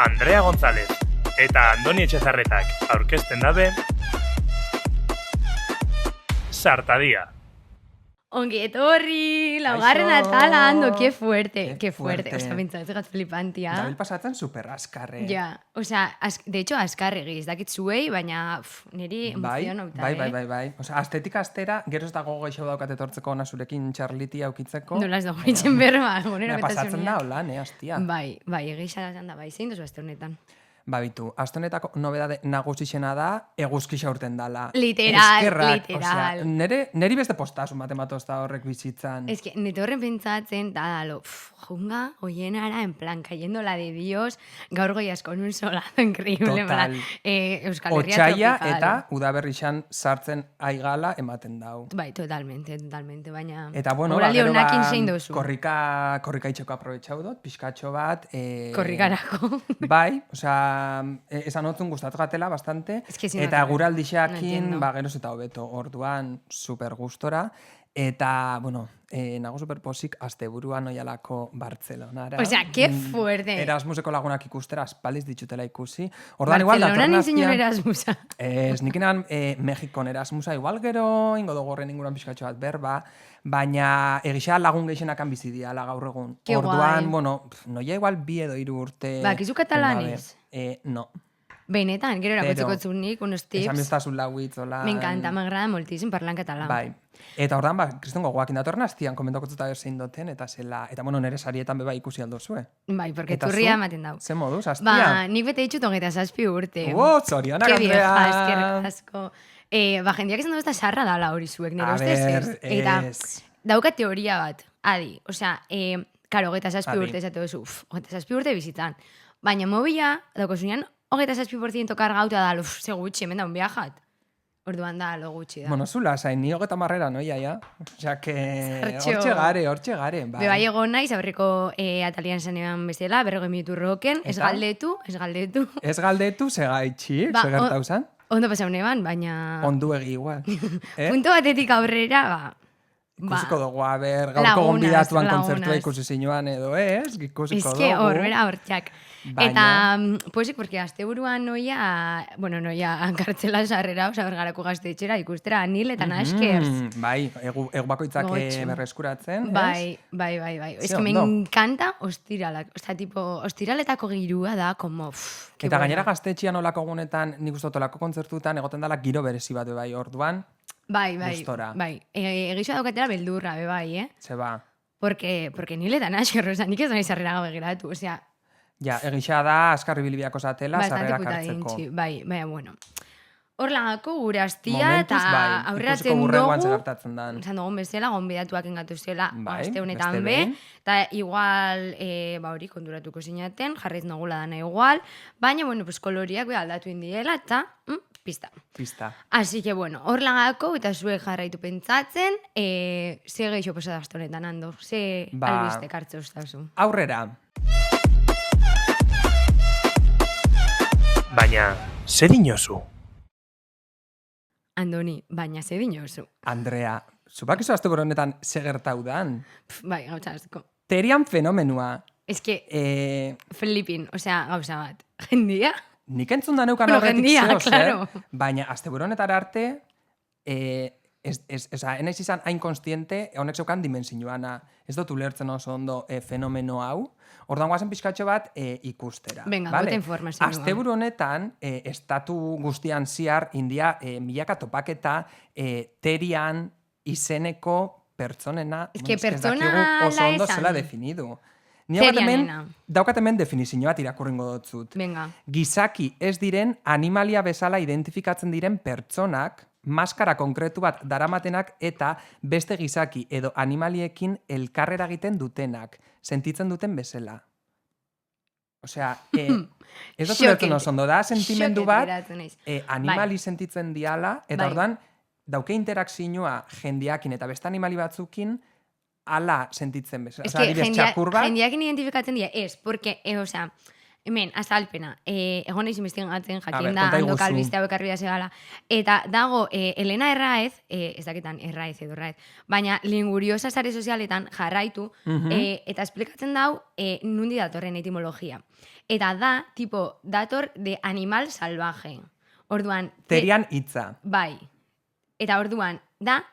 Andrea González eta Andoni Etxezarretak aurkezten dabe Sartadia. Ongi etorri, laugarren atala, Ando, que fuerte. fuerte. Osea, bintzatzen gat flipantia. Dabil pasatzen super askarre. Ja, osea, de hecho, askarregi, ez dakit zuei, baina niri emozio nauta, Bai. Osea, astetik astera, gero ez dago geixo daukat etortzeko ona zurekin txarliti aukitzeko. Nola ez dago itxen berba, gonera pasatzen da, hola, hastia. Bai, egisa da, bai, zein duzu aste honetan. Bitu, aste honetako nobedade nagusixena da eguzkixa urten dala. Literal. Osea, neri beste postasun bat ematozta horrek bizitzan. Ez que, nete horren pentsatzen, da dalo, junga, oienara, en plan, cayendo la de Dios, gaur goiaz con un solazo increíble, Total. Euskal Herria tropical. Otsaia eta udaberrixan sartzen aigala ematen dau. Bai, totalmente, baina... Eta bueno, gero zein duzu. korrika itxeko aprobetxau dut, pixkatxo bat. Korrikarako. Bai, osea, esan otzun gustatu gatela bastante. Es que eta guraldixeakin, no geroz eta hobeto, orduan super gustora. Eta, bueno, nago super posik asteburuan oialako Bartzelonara. Osea, que fuerte. Erasmuseko lagunak ikustera aspaldiz ditutela ikusi. Orduan igual Barcelona ni señor Erasmusa. Ez, nik enan Mexikon Erasmusa, igual gero ingo dugu horren inguruan pixkatxo bat berba, baina egisa lagun gehienakan bizi diala gaur egun. Que Orduan, guai. bueno, noia igual 2 edo 3 urte. Kizu katalanez? No. Benetan, gero erakotzeko tzunik, unos tips. Esan biztazun lauitz, hola. Me encanta, m'agrada moltíssim parlar en català. Bai. Eta ordan, kriston gogoak indatorren hastian, komentokotzuta zein doten, eta zela, eta bueno, nere sarietan beba ikusi aldozue. Bai, porque Eta turria zu? ematen dau. Ze moduz, hastia? Ba, nik bete ditut 27 urte. Zorionak, Ke Andrea! vieja, eskerrik asko. Jendeak esan du ez da sarra dala hori zuek, nire ustez ez. Eta dauka teoria bat, adi, osea, karo, 27 urte esate duzu, 27 urte bizitzan. Baina mobila, daukozunean, 27% kargauta da, ze gutxi, hemen daun viajat. Orduan da, lo gutxi da. Bueno, zula, zain, ni 30 noia, ja. Osea, que Zartxo. hortxe gare. Bai. Bai egon naiz, aurreko atalian zanean bezala, 40 minutu roken, ez Eta? galdetu. Ez galdetu, segaitxik, Ba, segertau zan. Ondo pasau neban, baina... Ondu egi igual. Punto batetik aurrera, Ikusiko dugu, a ber, gaurko lagunas, gonbidatuan lagunas. kontzertua ikusi zinuan edo ez, ikusiko dugu. Eske hor, bera hortxak. Baina- Eta, poesik, porque asteburuan noia, kartzela sarrera, osa bergarako gaztetxera, ikustera, anil eta naskers. Bai, egu bakoitzak Gogotxu. berreskuratzen, ez? Bai. Es Ze que me ondo. encanta ostiralak. O sea, tipo, ostiraletako girua da, como, que Eta gainera buena. gaztetxian olako gunetan, nik uste olako kontzertutan, egoten dela giro berezi bat bai, orduan, Bai. gustora. Egizua daukatela beldurra, bai, ze ba. Porque nile da nasker, o sea, nik ez nahi sarrera gabe geratu, o sea, Ja, egisa da, askarri bilibiako zatela, bastante sarrerak puta hartzeko. dintxi, bai, bueno. Hor lagako gure astia Momentuz, eta bai, aurreratzen ikusiko burrengoan dugu, zegertatzen dan. esan dugun bezala, gonbidatuak engatu zela, Bai, aste honetan beste be, behin. eta igual, hori konturatuko zinaten, jarraiz nogula dana igual, baina, bueno, pues koloriak be aldatu indiela, eta, pista. Pista. Así que, bueno, hor lagako, eta zuek jarraitu pentsatzen, ze geixo posada aste honetan, Ando, ze Ba, albiste kartze ustazu. Aurrera. Baina, zer dinozu? Andoni, baina ze dinozu. Andrea, zubakizu azte honetan segertau dan. Bai, gautza asko. Terian fenomenua. Ez que, Filipin, osea, gauza bat. Jendia? Nik entzun da neukan Bueno, horretik jendia, zeo, claro. baina azte honetara arte, enaiz izan hain konstiente, honek zeukan dimensioana. Ez dut ulertzen oso ondo fenomeno hau. Ordan guazen pixkatxo bat ikustera. Venga, vale? bota informazioa. Asteburu honetan, estatu guztian ziar, India milaka topaketa terian izeneko pertsonena, Es que ez dakigu pertsona oso ala ondo esan. zela definidu. Ni Terianena. daukat hemen definizio bat irakurringo dotzut. Venga. Gizaki ez diren animalia bezala identifikatzen diren pertsonak, maskara konkretu bat daramatenak eta beste gizaki edo animaliekin elkarrera egiten dutenak, sentitzen duten bezala. Osea, ez dut ulertzen oso ondo, da sentimendu bat animali sentitzen diala, eta Bai. orduan, dauke interakzioa jendeakin eta beste animali batzukin, ala sentitzen bezala. Es Osea, que adibidez, txakur bat, jendeakin identifikatzen dira, ez, porque, osea, Hemen, azalpena, egon naiz investigatzen jakin da, konta Ando iguzu. Kalbiste hau ekarri da segala. Eta dago, Elena Erraez, ez dakitan Erraez edo Erraez, baina linguriosa sare sozialetan jarraitu, eta esplikatzen dau nundi datorren etimologia. Eta da, tipo, dator de animal salvaje. Orduan... Terian hitza. Bai. Eta orduan, da,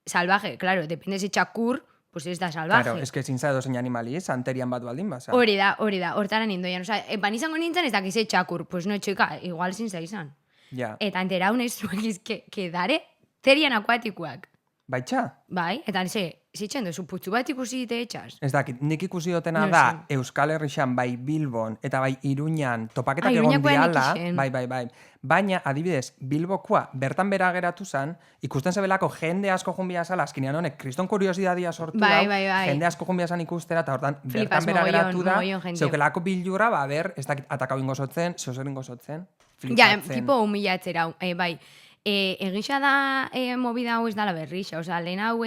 salvaje, claro, depende si txakur, pues ez da salvaje. Claro, es que ezin za edozein animali, anterian bat baldin basa. Hori da, hortara nindoian. Osa, ban izango nintzen ez dakize txakur, pues no, txika, igual zin izan. Ja. Eta entera unez zuekiz, que dare, terian akuatikoak. Baitxa? Bai, eta zitzen duzu, putzu bat ikusi ite etxas. Ez dakit, nik ikusi dutena No da sé. Euskal Herrixan, bai Bilbon, eta bai Iruñan, topaketak egon Iruñakoa nik diala, ixen. bai. Baina, adibidez, Bilbokoa bertan bera geratu zan, ikusten zebelako jende asko junbia zala, azkenean honek, kriston kuriosidadia sortu Bai. jende asko junbia zan ikustera, eta hortan, Flipas, bertan bera geratu da, mogollon jende. zeukelako bilura, ez dakit, atakau ingozotzen, zozer ingozotzen, Ja, flipatzen. tipo humilatzera, bai. Egisa da movida hau ez dala berrixa, oza, lehen hau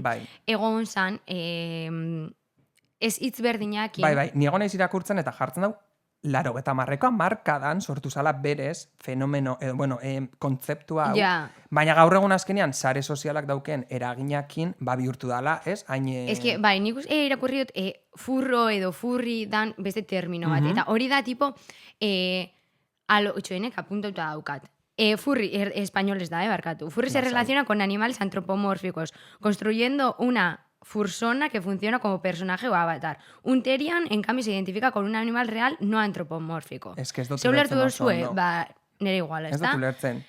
Bai. egon zan, ez hitz berdinak. Bai, ni egon naiz irakurtzen eta jartzen dau, 80ko markadan sortu zala berez fenomeno, kontzeptua hau. Ja. Baina gaur egun azkenean sare sozialak dauken eraginakin bihurtu dala, ez? Hain... Ez que, bai, nik irakurri dut furro edo furri dan beste termino bat. Eta hori da tipo, itxoenek apuntauta daukat. Furry, españoles da, barkatu. Furry se relaciona con animales antropomórficos, construyendo una fursona que funciona como personaje o avatar. Un terian, en cambio, se identifica con un animal real no antropomórfico. Ez que ez dut Zeu lertu ulertzen duzue, oso ondo. nire igual, ez Ez da? dut ulertzen.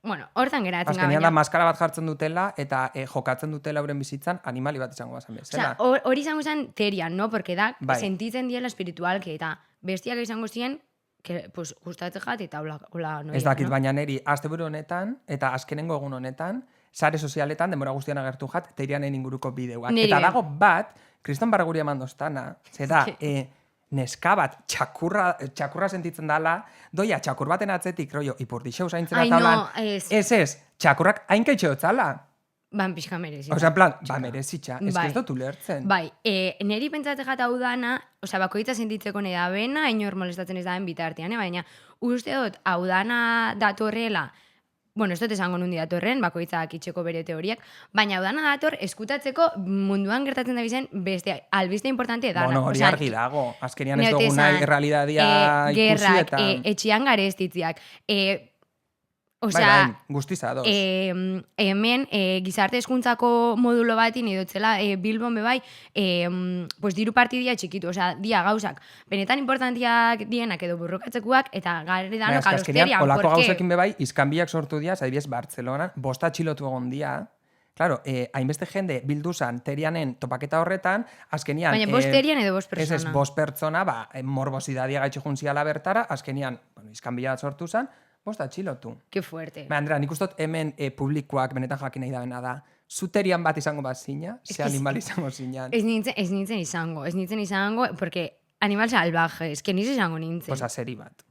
Bueno, hortan geratzen Azkenean da maskara bat jartzen dutela eta jokatzen dutela euren bizitzan animali bat izango bazan bezala. Osea, hori izango zen terian, no? Porque da, Bai. sentitzen diela espiritualki, eta bestiak izango ziren, que, pues, gustatzen jat, eta hola noia, Ez dakit, no? baina neri asteburu honetan eta azkenengo egun honetan sare sozialetan denbora guztian agertu jat terianen inguruko bideoak. Neri Eta be. dago bat, Kriston Baraguri emandostana, ze da, neska bat txakurra sentitzen dala, doia txakur baten atzetik, rollo, ipurdixeu zaintzera Ai, no, taulan, ez. txakurrak hainkaitxo etzala. Ban pixka merezi. Osa, en plan, merezitxa, ez que Bai. ez dut ulertzen. Bai, neri pentsate jat hau dana, osea, bakoitza sentitzeko nire da bena, inor molestatzen ez daben bitartean, baina uste dut hau dana datorrela, bueno, ez dut esango nundi datorren, bakoitzak itxeko bere teoriak, baina hau dana dator eskutatzeko munduan gertatzen da bizen beste albiste importante dana. Bueno, hori Osea, argi dago. Azkenean ez neote dugu nahi esan, errealidadia ikusi gerrak, eta... etxian garestitziak, Bai, osea, guztiz ados. hemen gizarte hezkuntzako modulo batin edotzela Bilbon bebai, pues diru partidia txikitu, osea, dia gauzak benetan importantiak dienak edo burrokatzekoak eta gari Baina, danok azkenean, alosterian, olako porque... gauzekin bebai, izkanbiak sortu dira, adibidez, Bartzelonan, 5 atxilotu egon dira. Claro, hainbeste jende bildu zan terianen topaketa horretan, azkenian... Baina 5 terian edo 5 persona? Ez, 5 pertsona, morbosidadia gaitxe juntziala bertara, azkenian, izkanbia bat sortu zan, 5 atxilotu. Que fuerte. Ba, Andrea, nik ustot hemen publikoak benetan jakin nahi dabena da. Zuterian bat izango bat zina, ze animal izango zinan. Ez nintzen izango, porque animal salvaje, es que niz izango nintzen. Pues seri bat.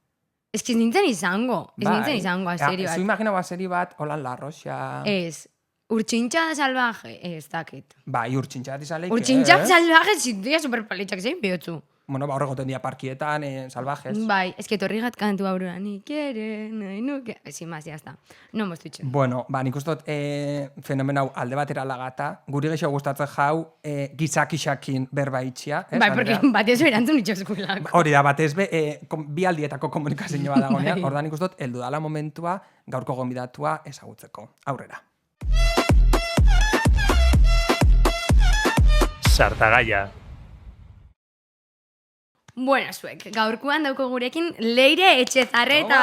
Ez que ez nintzen izango, azeri bat. Zu imagina seri bat, holan La Roxa... Ez, urtsintxa salvaje, ez dakit. Bai, urtsintxa bat izan leike. Urtsintxa salvaje zintuia superpalitxak zein bihotzu. Bueno, horregoten dira parkietan, salvajes. Bai, ez que torri gat kantu aurrera, nik ere, nahi nuke... Sin más, ya está. No moztutxen. Bueno, nik ustot fenomen hau alde batera lagata, guri geixo gustatzen jau gizakixakin berbaitxia. Bai, porque batez erantzun itxoskulako. Hori da, batez bi aldietako komunikazioa dagoenean, hor da nik ustot, heldu dala momentua, gaurko gonbidatua ezagutzeko. Aurrera. Sartagaia. Bueno, zuek, gaurkoan dauko gurekin Leire Etxezarreta,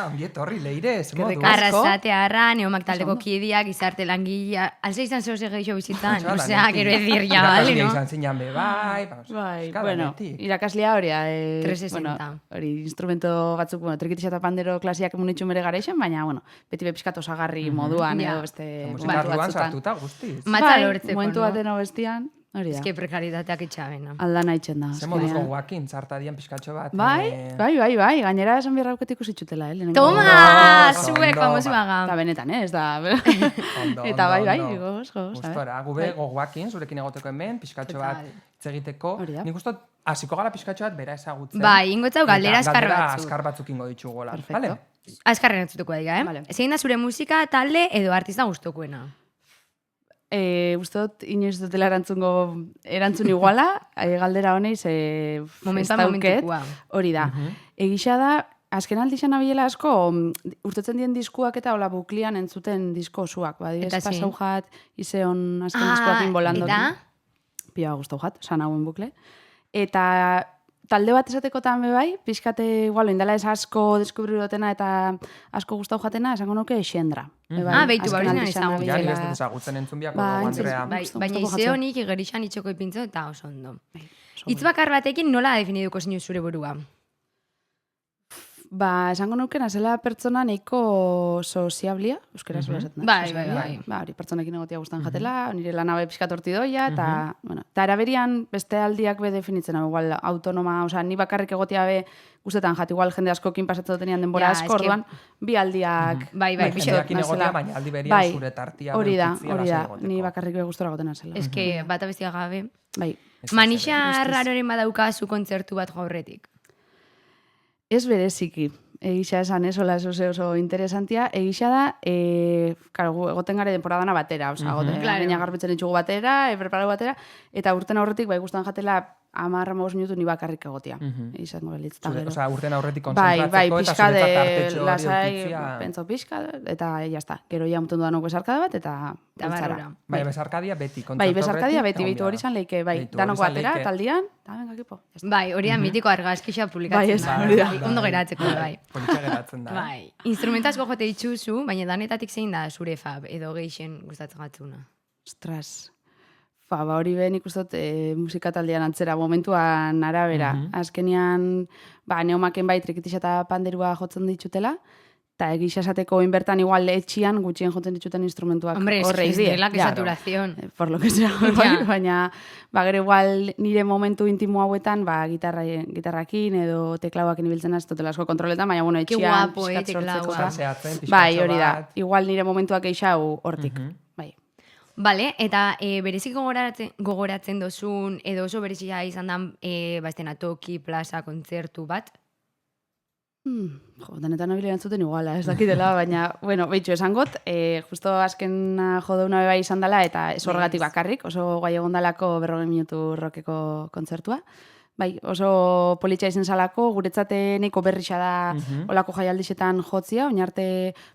Ongi etorri, Leire, ez modu. Arrasatearra, Neomak taldeko kidia, gizarte langilea, alze izan zoze geixo bizitan, osea, gero edir ja, bale, no? Izan zinan be, bai, bueno, irakaslea hori, 360. Hori instrumento batzuk, bueno, trikitisa eta pandero klasiak munitxu mere gareixen, baina, bueno, beti bepiskat osagarri moduan, edo beste musika arloan sartuta guztiz. Matza lortzeko, momentu no? baten bestian, hori da. Ez que prekaritateak itxabena. Aldana itxen da. Zer moduz goguakin, zartadian pizkatxo bat. Bai, gainera esan beharra auketik usitxutela, Toma, zuek, famosu baga. Eta benetan, ez da. Ondo, Eta bai, gustora, gube goguakin, zurekin egoteko hemen, pizkatxo bat egiteko. Nik ustot Hasiko gala pixkatxo bat bera ezagutzen. Bai, ingotzau galdera azkar Galdera batzuk. azkar batzuk ingo ditugola. Perfecto. Vale? Azkarren entzutuko dira, Vale. Zein da zure musika, talde edo artista gustokoena? Uste dut, inoiz dutela erantzun iguala, galdera honeiz, Momentuan momentukoa. Hori da. Egisa da, azken aldixan abilela asko, urtetzen dien diskuak eta hola buklian entzuten disko osuak. Badibes, Eta pasau jat, izeon azken diskoakin bolando. Eta? Pia guztau jat, san hauen bukle. Eta talde bat esatekotan bai, pixkate igual, indala ez asko deskubrirotena eta asko gustau jatena, esango nuke Xendra. Beitu, hori zen ezagutzen. Ja, nire ez dut ezagutzen entzun biako Andrea. Bai, baina Gustatuko ize honik igerixan itxoko ipintzo eta oso ondo. Oso Hitz bakar batekin nola definiduko zinu zure burua? Esango nuke nazela pertsona nahiko soziablia, euskera zure esaten da. Bai, soziablia. bai. Hori pertsonekin egotia gustan jatela, nire lana bai pixkat horti doia, eta, bueno, eta eraberian beste aldiak be definitzen, igual autonoma, osea, ni bakarrik egotia be gustetan jat, igual jende askokin pasatzen dutenian denbora Ja, asko, eske- orduan, bi aldiak, Bai, Jendeakin egotia, baina aldi berian zure tartia hori da, lasai egoteko. ni bakarrik be gustora goten azela. Eske, bat abestia gabe. Bai. Manixa raroren badaukazu kontzertu bat jaurretik. Ez bereziki. Egisa esan ez, hola oso interesantia. Egisa da, karo, egoten gare denporadana batera. Osa, Claro. gaina garbitzen ditugu batera, preparatu batera, eta urten aurretik, bai gustan jatela, 10-15 minutu ni bakarrik egotia. Izango belitz. Osea, urten aurretik Bai, konzentratzeko eta pixka zuretzat de tartetxo hori lasai, eukitzia. pentsau pixka, eta jazta. Gero ja mutundu danok besarkada bat, eta Eta biltzara. barrura. Bai, besarkadia beti. Bai, kontzertu besarkadia aurretik, beti, egon beitu hori behar izan leike, bai, Beitu, danok hori izan batera, leike. taldian, eta venga, ekipo. Bai, hori da mitiko argazkixa publikatzen Bai, ez, da. hori da. Bai, ondo geratzeko, bai. Politxa geratzen da. Bai, instrumentazko jote dituzu, baina danetatik zein da zure fab, edo gehixen gustatzen gatzuna. Ostras. Hori ben ikustot musika taldean antzera momentuan arabera. Azkenian, neomaken bai trikitixa eta panderua jotzen ditutela, eta egisa esateko inbertan igual etxian gutxien jotzen dituten instrumentuak Hombre, horrei es die. de la que Ja. saturación. Por lo que sea, Ja. bai, baina gero igual nire momentu intimo hauetan, gitarrakin edo teklauakin ibiltzen az dutela asko kontroletan, baina bueno, Qué etxian guapo, pixkat teklaua. sortzeko. Salseatzen, pixkatxo Bai, hori da. bat. Igual nire momentuak eixau hortik. Bai. Bale, eta berezik gogoratzen dozun, edo oso berezia izan dan, toki, plaza, kontzertu bat? Denetan nabile entzuten iguala, ez dakitela, baina, bueno, behitxu esangot, justo azken jodeuna bai izan dela, eta ez horregatik bakarrik, oso gai egon dalako 40 minutu rockeko kontzertua. Bai, oso politxa izen salako, guretzate neiko berrixa da olako jaialdixetan jotzia, oin arte,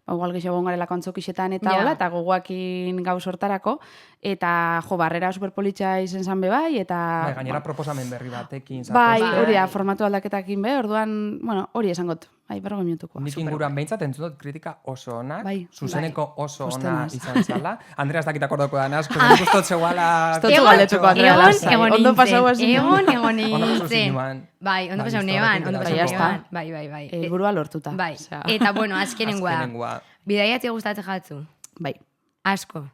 igual gehiago garela kontzokixetan eta Ja. hola, eta gogoakin gauz hortarako, eta barrera superpolitxa izen zan be bai, eta... Bai, gainera proposamen berri batekin. Bai, zatozte. hori da, formatu aldaketakin be, orduan, bueno, hori esangot, bai, 40 minutukoa. Nik inguruan behintzat entzun dut kritika oso onak, Bai, zuzeneko oso Posten ona naiz. izan zala. Andrea ez dakit akordoko da nasko, nik ustot zegoala... Esto galdetuko, Andrea, lasai. Ondo pasau hasi egon Ondo pasau nintzen. zinuan. Bai, ondo Bai, pasau listo, neban, horrekin ondo geratzen pasau gara. neban. Bai. Helburua lortuta. Bai, Osea, eta bueno, azkenengoa. Azkenengoa. Bidaiatzea gustatzen jatzu. bai. Asko.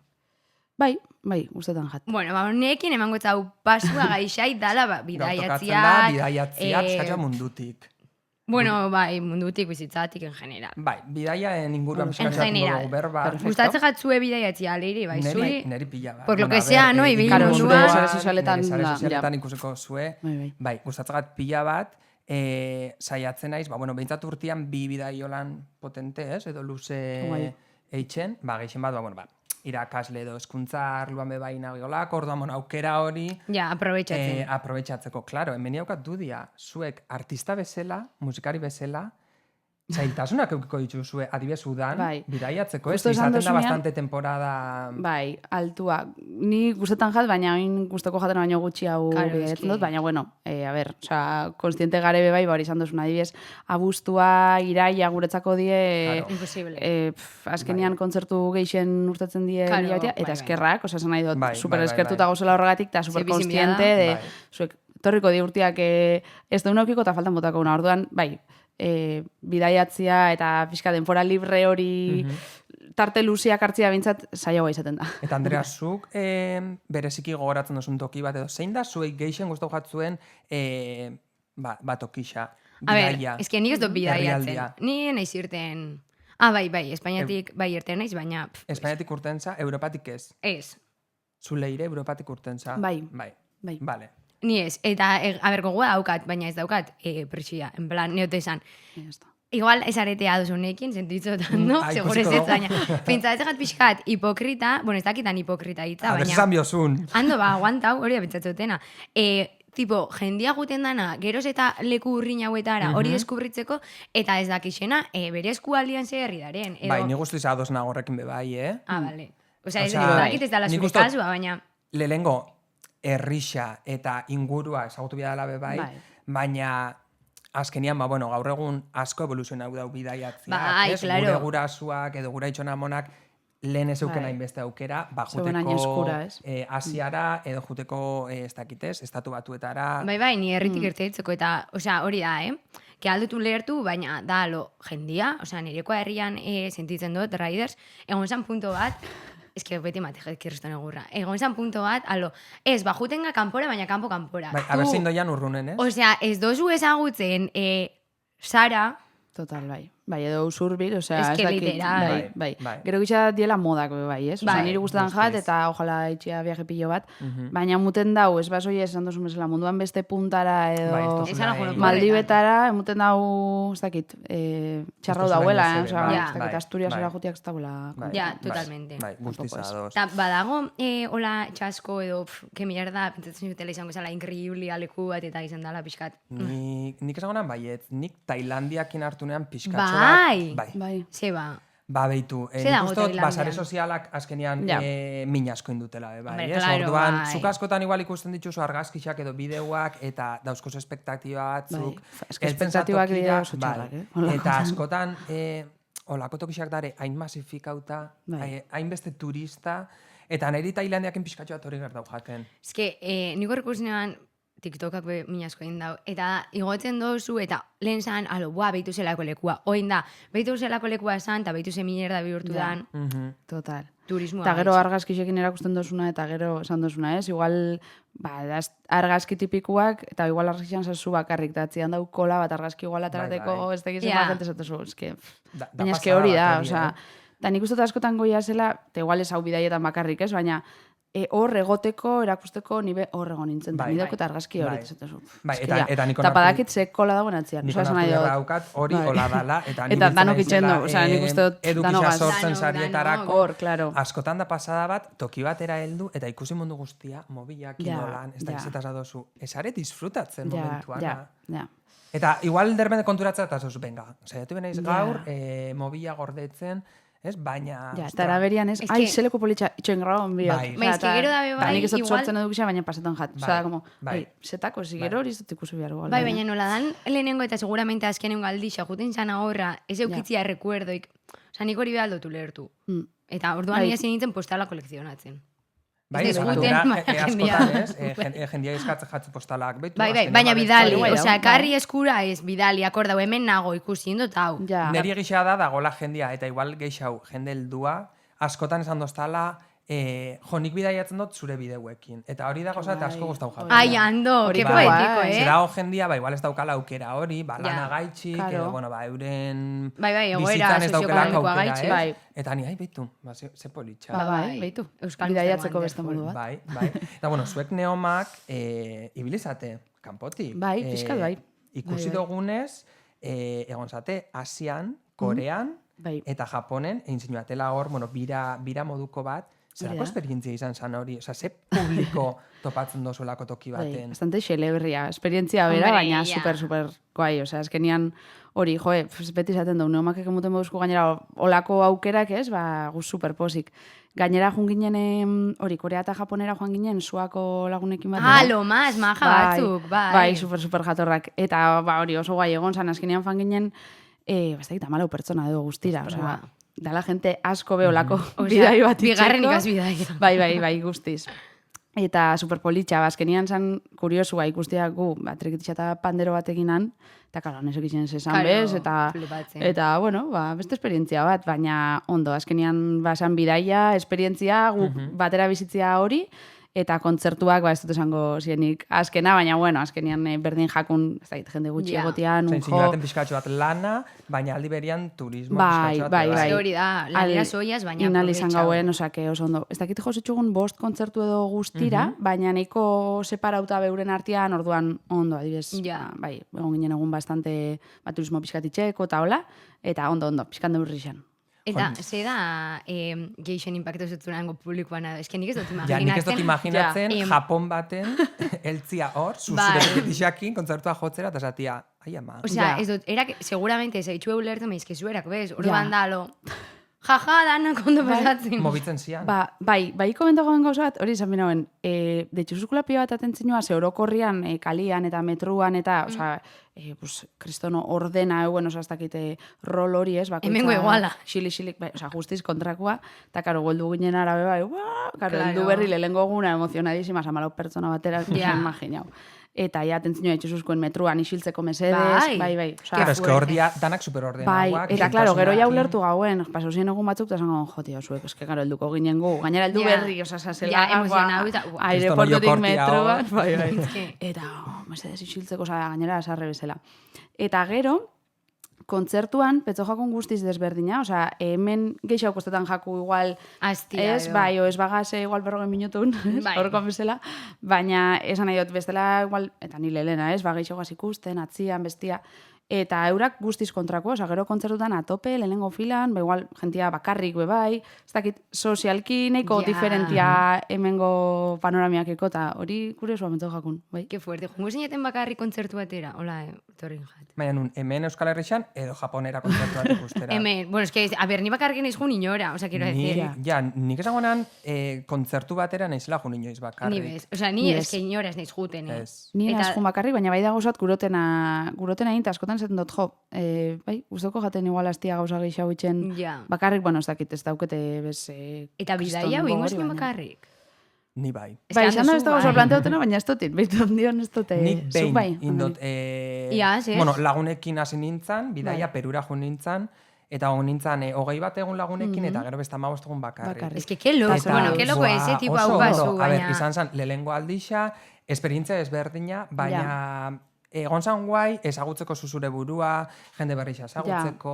Bai, gustetan jat. Bueno, honekin emango etzau pasua gaixai dala Gaur tokatzen bidaiatzia. da, bidaiatzia, pixkatxoa mundutik. Bueno, bai, mundutik, bizitzatik en general. Bai, bidaien inguruan En pixkatxoa general. dugu berba. Perfecto. Gustatzen jatzue bidaiatzia, leire, bai, zuri. Neri pila bat. Por lo Bueno, que a sea, ver, no, ibili Karo, zure munduan. sare sozialetan, nire sare da, sozialetan ja. ikusiko zue. Bai. Bai, gustatzagat pila bat, saiatzen naiz, behintzat urtean bi bidaiolan potente, ez? Edo luze Bai. eitzen, gehien bat, irakasle edo hezkuntza arloan bebai nagiolak, orduan, aukera hori Ja, aprobetxatzen. aprobetxatzeko. Claro, hemen daukat dudia, zuek artista bezala, musikari bezala, zailtasunak eukiko dituzue, adibidez udan, Bai. bidaiatzeko, ez? Justo esan Izaten da duzunean- bastante temporada... Bai, altua. Ni gustetan jat, baina oin gustoko jaten baino gutxi hau Claro, bidaiatzen eski. dut, baina bueno, a ber, osea, konstiente gare be bai, hori izan duzun adibidez, abuztua, iraia guretzako die, Claro. Imposible. azkenian kontzertu geixen urtatzen die Claro, hilabetea, eta bai, eskerrak, osea, esan nahi dut, Bai, super bai, eskertuta bai. gauzela horregatik, eta super bizin konstiente bia da. de, Bai. zuek, torriko di urtiak ez da unaukiko eta faltan botako una, orduan, bai, bidaiatzia eta pixka denbora libre hori tarte luziak hartzia bintzat saiagoa izaten da. Eta Andrea, zuk bereziki gogoratzen duzun toki bat edo, zein da zuek geixen guztau jatzuen tokixa, A ber, bidaia? eske nik ez dut bidaiatzen. herrialdia. Ni naiz irten... bai, Espainiatik bai irten naiz, baina... Espainiatik urtentza, Europatik ez. Ez. Zuleire Europatik urtentza. Bai. Bai. Bai. Vale. Ni ez, eta, gogoa daukat, baina ez daukat presioa, en plan, neote esan. Igual ez aretea duzunekin, sentitzotan, no? Segur ez ez, baina. Pentsatzen pixkat hipokrita, bueno, ez dakitan hipokrita hitza, baina... Abertzan biozun. Ando, aguantau, hori da pentsatzotena. Tipo, jendia guten dana, geroz eta leku urrin hauetara, hori deskubritzeko, eta ez dakixena, bere eskualdian zer daren. Bai, ni guztiz ados nago horrekin bebai, Vale. Osea, ez dakit ez dala zure kasua, baina... Lehengo, errixa eta ingurua ezagutu bidala bebai, baina... Azkenian, gaur egun asko evoluzionau dau bidaiatzea. Bai, claro. Gure gurasuak edo gura itxonamonak lehen ez euken hainbeste aukera, juteko Asiara edo juteko ez dakitez, estatu batuetara. Bai, ni herritik irteitzeko eta, hori da, que aldutu lehertu, baina da, jendia, nirekoa herrian sentitzen dut, riders, egon zan punto bat, ez que beti mate kirreston egurra. Egon zan punto bat, ez, jutenga kanpora, baina kanpora. Bai, aberzein doian urrunen, ez? Osea, ez dozu ezagutzen, Sara... Total, bai. Bai, edo usurbil, osea... Ez que literal. Bai. Gero gitza diela modak, bai, ez? Osea, niri guztan jat, eta ojala itxia viaje pillo bat. Baina muten dau, ez basoi esan dozun bezala, munduan beste puntara edo... Maldibetara, muten dau, ez dakit, txarrau dauela, osea, ez dakit, Asturias erajutiak ez dauela... Ja, totalmente. Bai, guztiz ados. Ta, badago, hola, txasko edo, que mierda, pentsatzen zutela izango esala, increíble aleku bat eta izan dala pixkat. Nik esagonan baiet, nik Tailandiakin hartunean pixkatxo Bai. Zeba. Beitu. Nik ustot, sare sozialak azkenian min asko indutela, bai. Orduan, zuk askotan igual ikusten dituzu argazkixak edo bideoak eta dauzkoz espektatiba batzuk. Espektatibak bideo zutxarrak, Eta askotan, olako tokixak dare, hain masifikauta, hain beste turista, eta niri Tailandiakin pixkatxo bat hori gerdau jaten. Ez que, nik hor ikusinean, TikTokak min asko egin dau. Eta igotzen dozu, eta lehen zan, behitu zelako lekua. Oin da, behitu zelako lekua zan, eta behitu ze mierda bihurtu dan. Total. Turismoa. Eta gero argazkixekin erakusten dozuna, eta gero esan dozuna, ez? Igual, argazki tipikuak, eta igual argazkian zazu bakarrik, eta atzian dau kola bat argazki igual atarateko, ez tegizen bat gente zatozu, baina eske hori da, osea, da nik uste askotan goia zela, eta igual ez hau bidaietan bakarrik, ez? Baina, hor egoteko, erakusteko, nibe hor egon nintzen. Nideko eta argazki hori. Eta badakit ze kola dagoen atzian. Nik onartu beharra daukat, hori hola dala. Eta danok itxendo. Nik uste dut edukisa sortzen sarietarako. Hor, klaro. Askotan da pasada bat, toki batera heldu, eta ikusi mundu guztia, mobilak, inolan, ez da gizetaz adozu. Esare disfrutatzen momentuana. Eta igual derbende konturatzea eta zozu, venga. Zaiatu benaiz gaur, mobila gordetzen, ez, baina... Ja, eta araberian ez, zeleko politxa, itxoen grabon biot. Bai, ez que gero dabe bai, nik ez dut sortzen edukisa, baina pasetan jat. Osa, como, zetako, zigero hori ez dut ikusi behar gola. Bai, baina nola dan lehenengo eta seguramente azkenengo aldixa, juten zan ahorra, ez eukitzia recuerdoik. Osa, nik hori behar dutu lehertu. Eta orduan nire nintzen postala kolekzionatzen. Bai, askotan ez, jendia izkatzen jatze postalak. Bai, baina bidali, osea, karri eskura ez bidali, akordau, hemen nago ikusi indut hau. Neri egisa da, dagoela jendia, eta igual geixau jende heldua, askotan esan doztala, nik bidaiatzen dut zure bideuekin. Eta hori da goza, eta asko guztau jaten. Ai, ando, que poetiko, Zera jendia, igual ez daukala aukera hori, lana gaitxik, euren bizitzan ez daukelako aukera, eta ni, behitu, ze politxa. Bai, behitu, bidaiatzeko beste modu bat. Bai. Eta, zuek neomak, ibilizate, kanpotik. Bai, pixkat bai. Ikusi dugunez, egon zate, Asian, Korean, eta Japonen, egin zinuatela hor, bira moduko bat, zerako esperientzia izan zan hori? Osa, ze publiko topatzen dozulako toki baten? Bastante xeleberria, esperientzia bera, baina super guai. Osa, azkenian hori, beti izaten du, neomakek emuten moduzko gainera olako aukerak ez, guz super posik. Gainera joan ginen, hori, Korea eta Japonera joan ginen, suako lagunekin bat. Lo más, maja batzuk, bai. Bai, super jatorrak. Eta hori oso guai egon zan, azkenian joan ginen, bastakita malau pertsona edo guztira, osa, dala gente asko beholako bidai bat itxeko. Bigarren ikaz bidai. Bai, guztiz. Eta superpolitxa, azkenian zan kuriosua ikustiak gu, trikitxa eta pandero bat eginan, eta karo, nesok izan zesan bez, eta, bueno, beste esperientzia bat, baina ondo, azkenian basan bidaia, esperientzia, guk batera bizitzia hori, eta kontzertuak, ez dut esango zienik azkena, baina bueno, azkenean berdin jakun, ez da, jende gutxi egotean, unjo. Baten pixkatxo bat lana, baina aldi berian turismo pixkatxo bat. Bai. Hori da, lanera zoiaz, baina inal izan gauen, osake, oso ondo. Ez dakit josetxugun 5 kontzertu edo guztira, baina nahiko separauta beuren artean, orduan ondo, adibidez, bai, egon ginen egun bastante turismo pixkatitxeko eta hola, eta ondo, pixkan deurri xan. Eta, ze da geixen impacto zutunango publikoan, eske nik ez dut imaginatzen. Ja, nik ez dut imaginatzen, Japon baten, eltzia hor, zuzure petixakin, kontzertua jotzera, eta esatia, ai ama. Osea, ez dut, erak, seguramente, zaitxue ulertu meizke zuerak, bez? Orduan dalo, jaja, danak ondo pasatzen. Mobitzen zian. Bai komentagoen gauza bat, hori izan binauen, deitxuzukula pila bat atentzinua, ze orokorrian, kalian eta metruan, eta, osea, kristono ordena euen, oza, ez dakite rol hori, ez? Hemengo iguala. Xilik, oza, justiz kontrakoa, eta karo, goldu ginen arabe, bai, karo, heldu berri lehengo guna emozionadísimas, amalau pertsona batera, imaginau. Eta ja, atentzioa itxusuzkoen metruan isiltzeko mesedez, bai. Claro, eske hor dia, danak superordenauak. Bai, eta klaro, gero ja ulertu gauen, pasau ziren egun batzuk, eta zango, joti, zuek, eske, karo, helduko ginen gu, gainera heldu berri, oza, zela, aireportotik metroan, bai. Eta, mesedez isiltzeko, oza, gainera, sarre bezala. Eta gero, kontzertuan, petzo jakun guztiz desberdina, osea, hemen geixau kostetan jaku igual, ez, bai, o ez bagase igual 40 minutun, horko bezala, baina esan nahi dut bestela igual, eta ni lelena, ez, ba, geixau ikusten, atzian, bestia, eta eurak guztiz kontrako, osea, gero kontzertutan atope, lehenengo filan, ba, igual, jentia bakarrik, bai, ez dakit, sozialki nahiko diferentia hemengo panoramiakeko, eta hori kuriosua mentzo jakun, bai. Que fuerte, jungo zineten bakarrik kontzertu batera, hola, torrin jat. Baina nun, hemen Euskal Herrixan edo Japonera kontzertu bat ikustera. Hemen, bueno, es que, a ver, ni bakarrik naiz jun inora, o sea, quiero decir. Ja, nik esangonan kontzertu batera naizela jun inoiz bakarrik. Ni bez, o sea, ni es que inora ez naiz juten, Ni naiz jun bakarrik, baina bai da gauzat gurotena inta, askotan zaten dut, jo, bai, guztoko jaten igual astia gauza gehiago itxen bakarrik, bueno, ez dakit, ez daukete bez... Eta bidaia, bingo zuen bakarrik? Ni bai. Bai, esan da ez da gauza planteotena, baina ez dutin, behitu ondion ez dute... Nik behin, indot, bueno, lagunekin hasi nintzen, bidaia Perura jun nintzen, eta hon nintzen 20 egun lagunekin, eta gero besta 15 egun bakarrik. Es que que loco, bueno, que loco ese tipo hau basu, baina... A ver, izan zen, lehengo aldixa, esperientzia ezberdina, baina... Egon zan guai, ezagutzeko zuzure burua, jende berri ezagutzeko,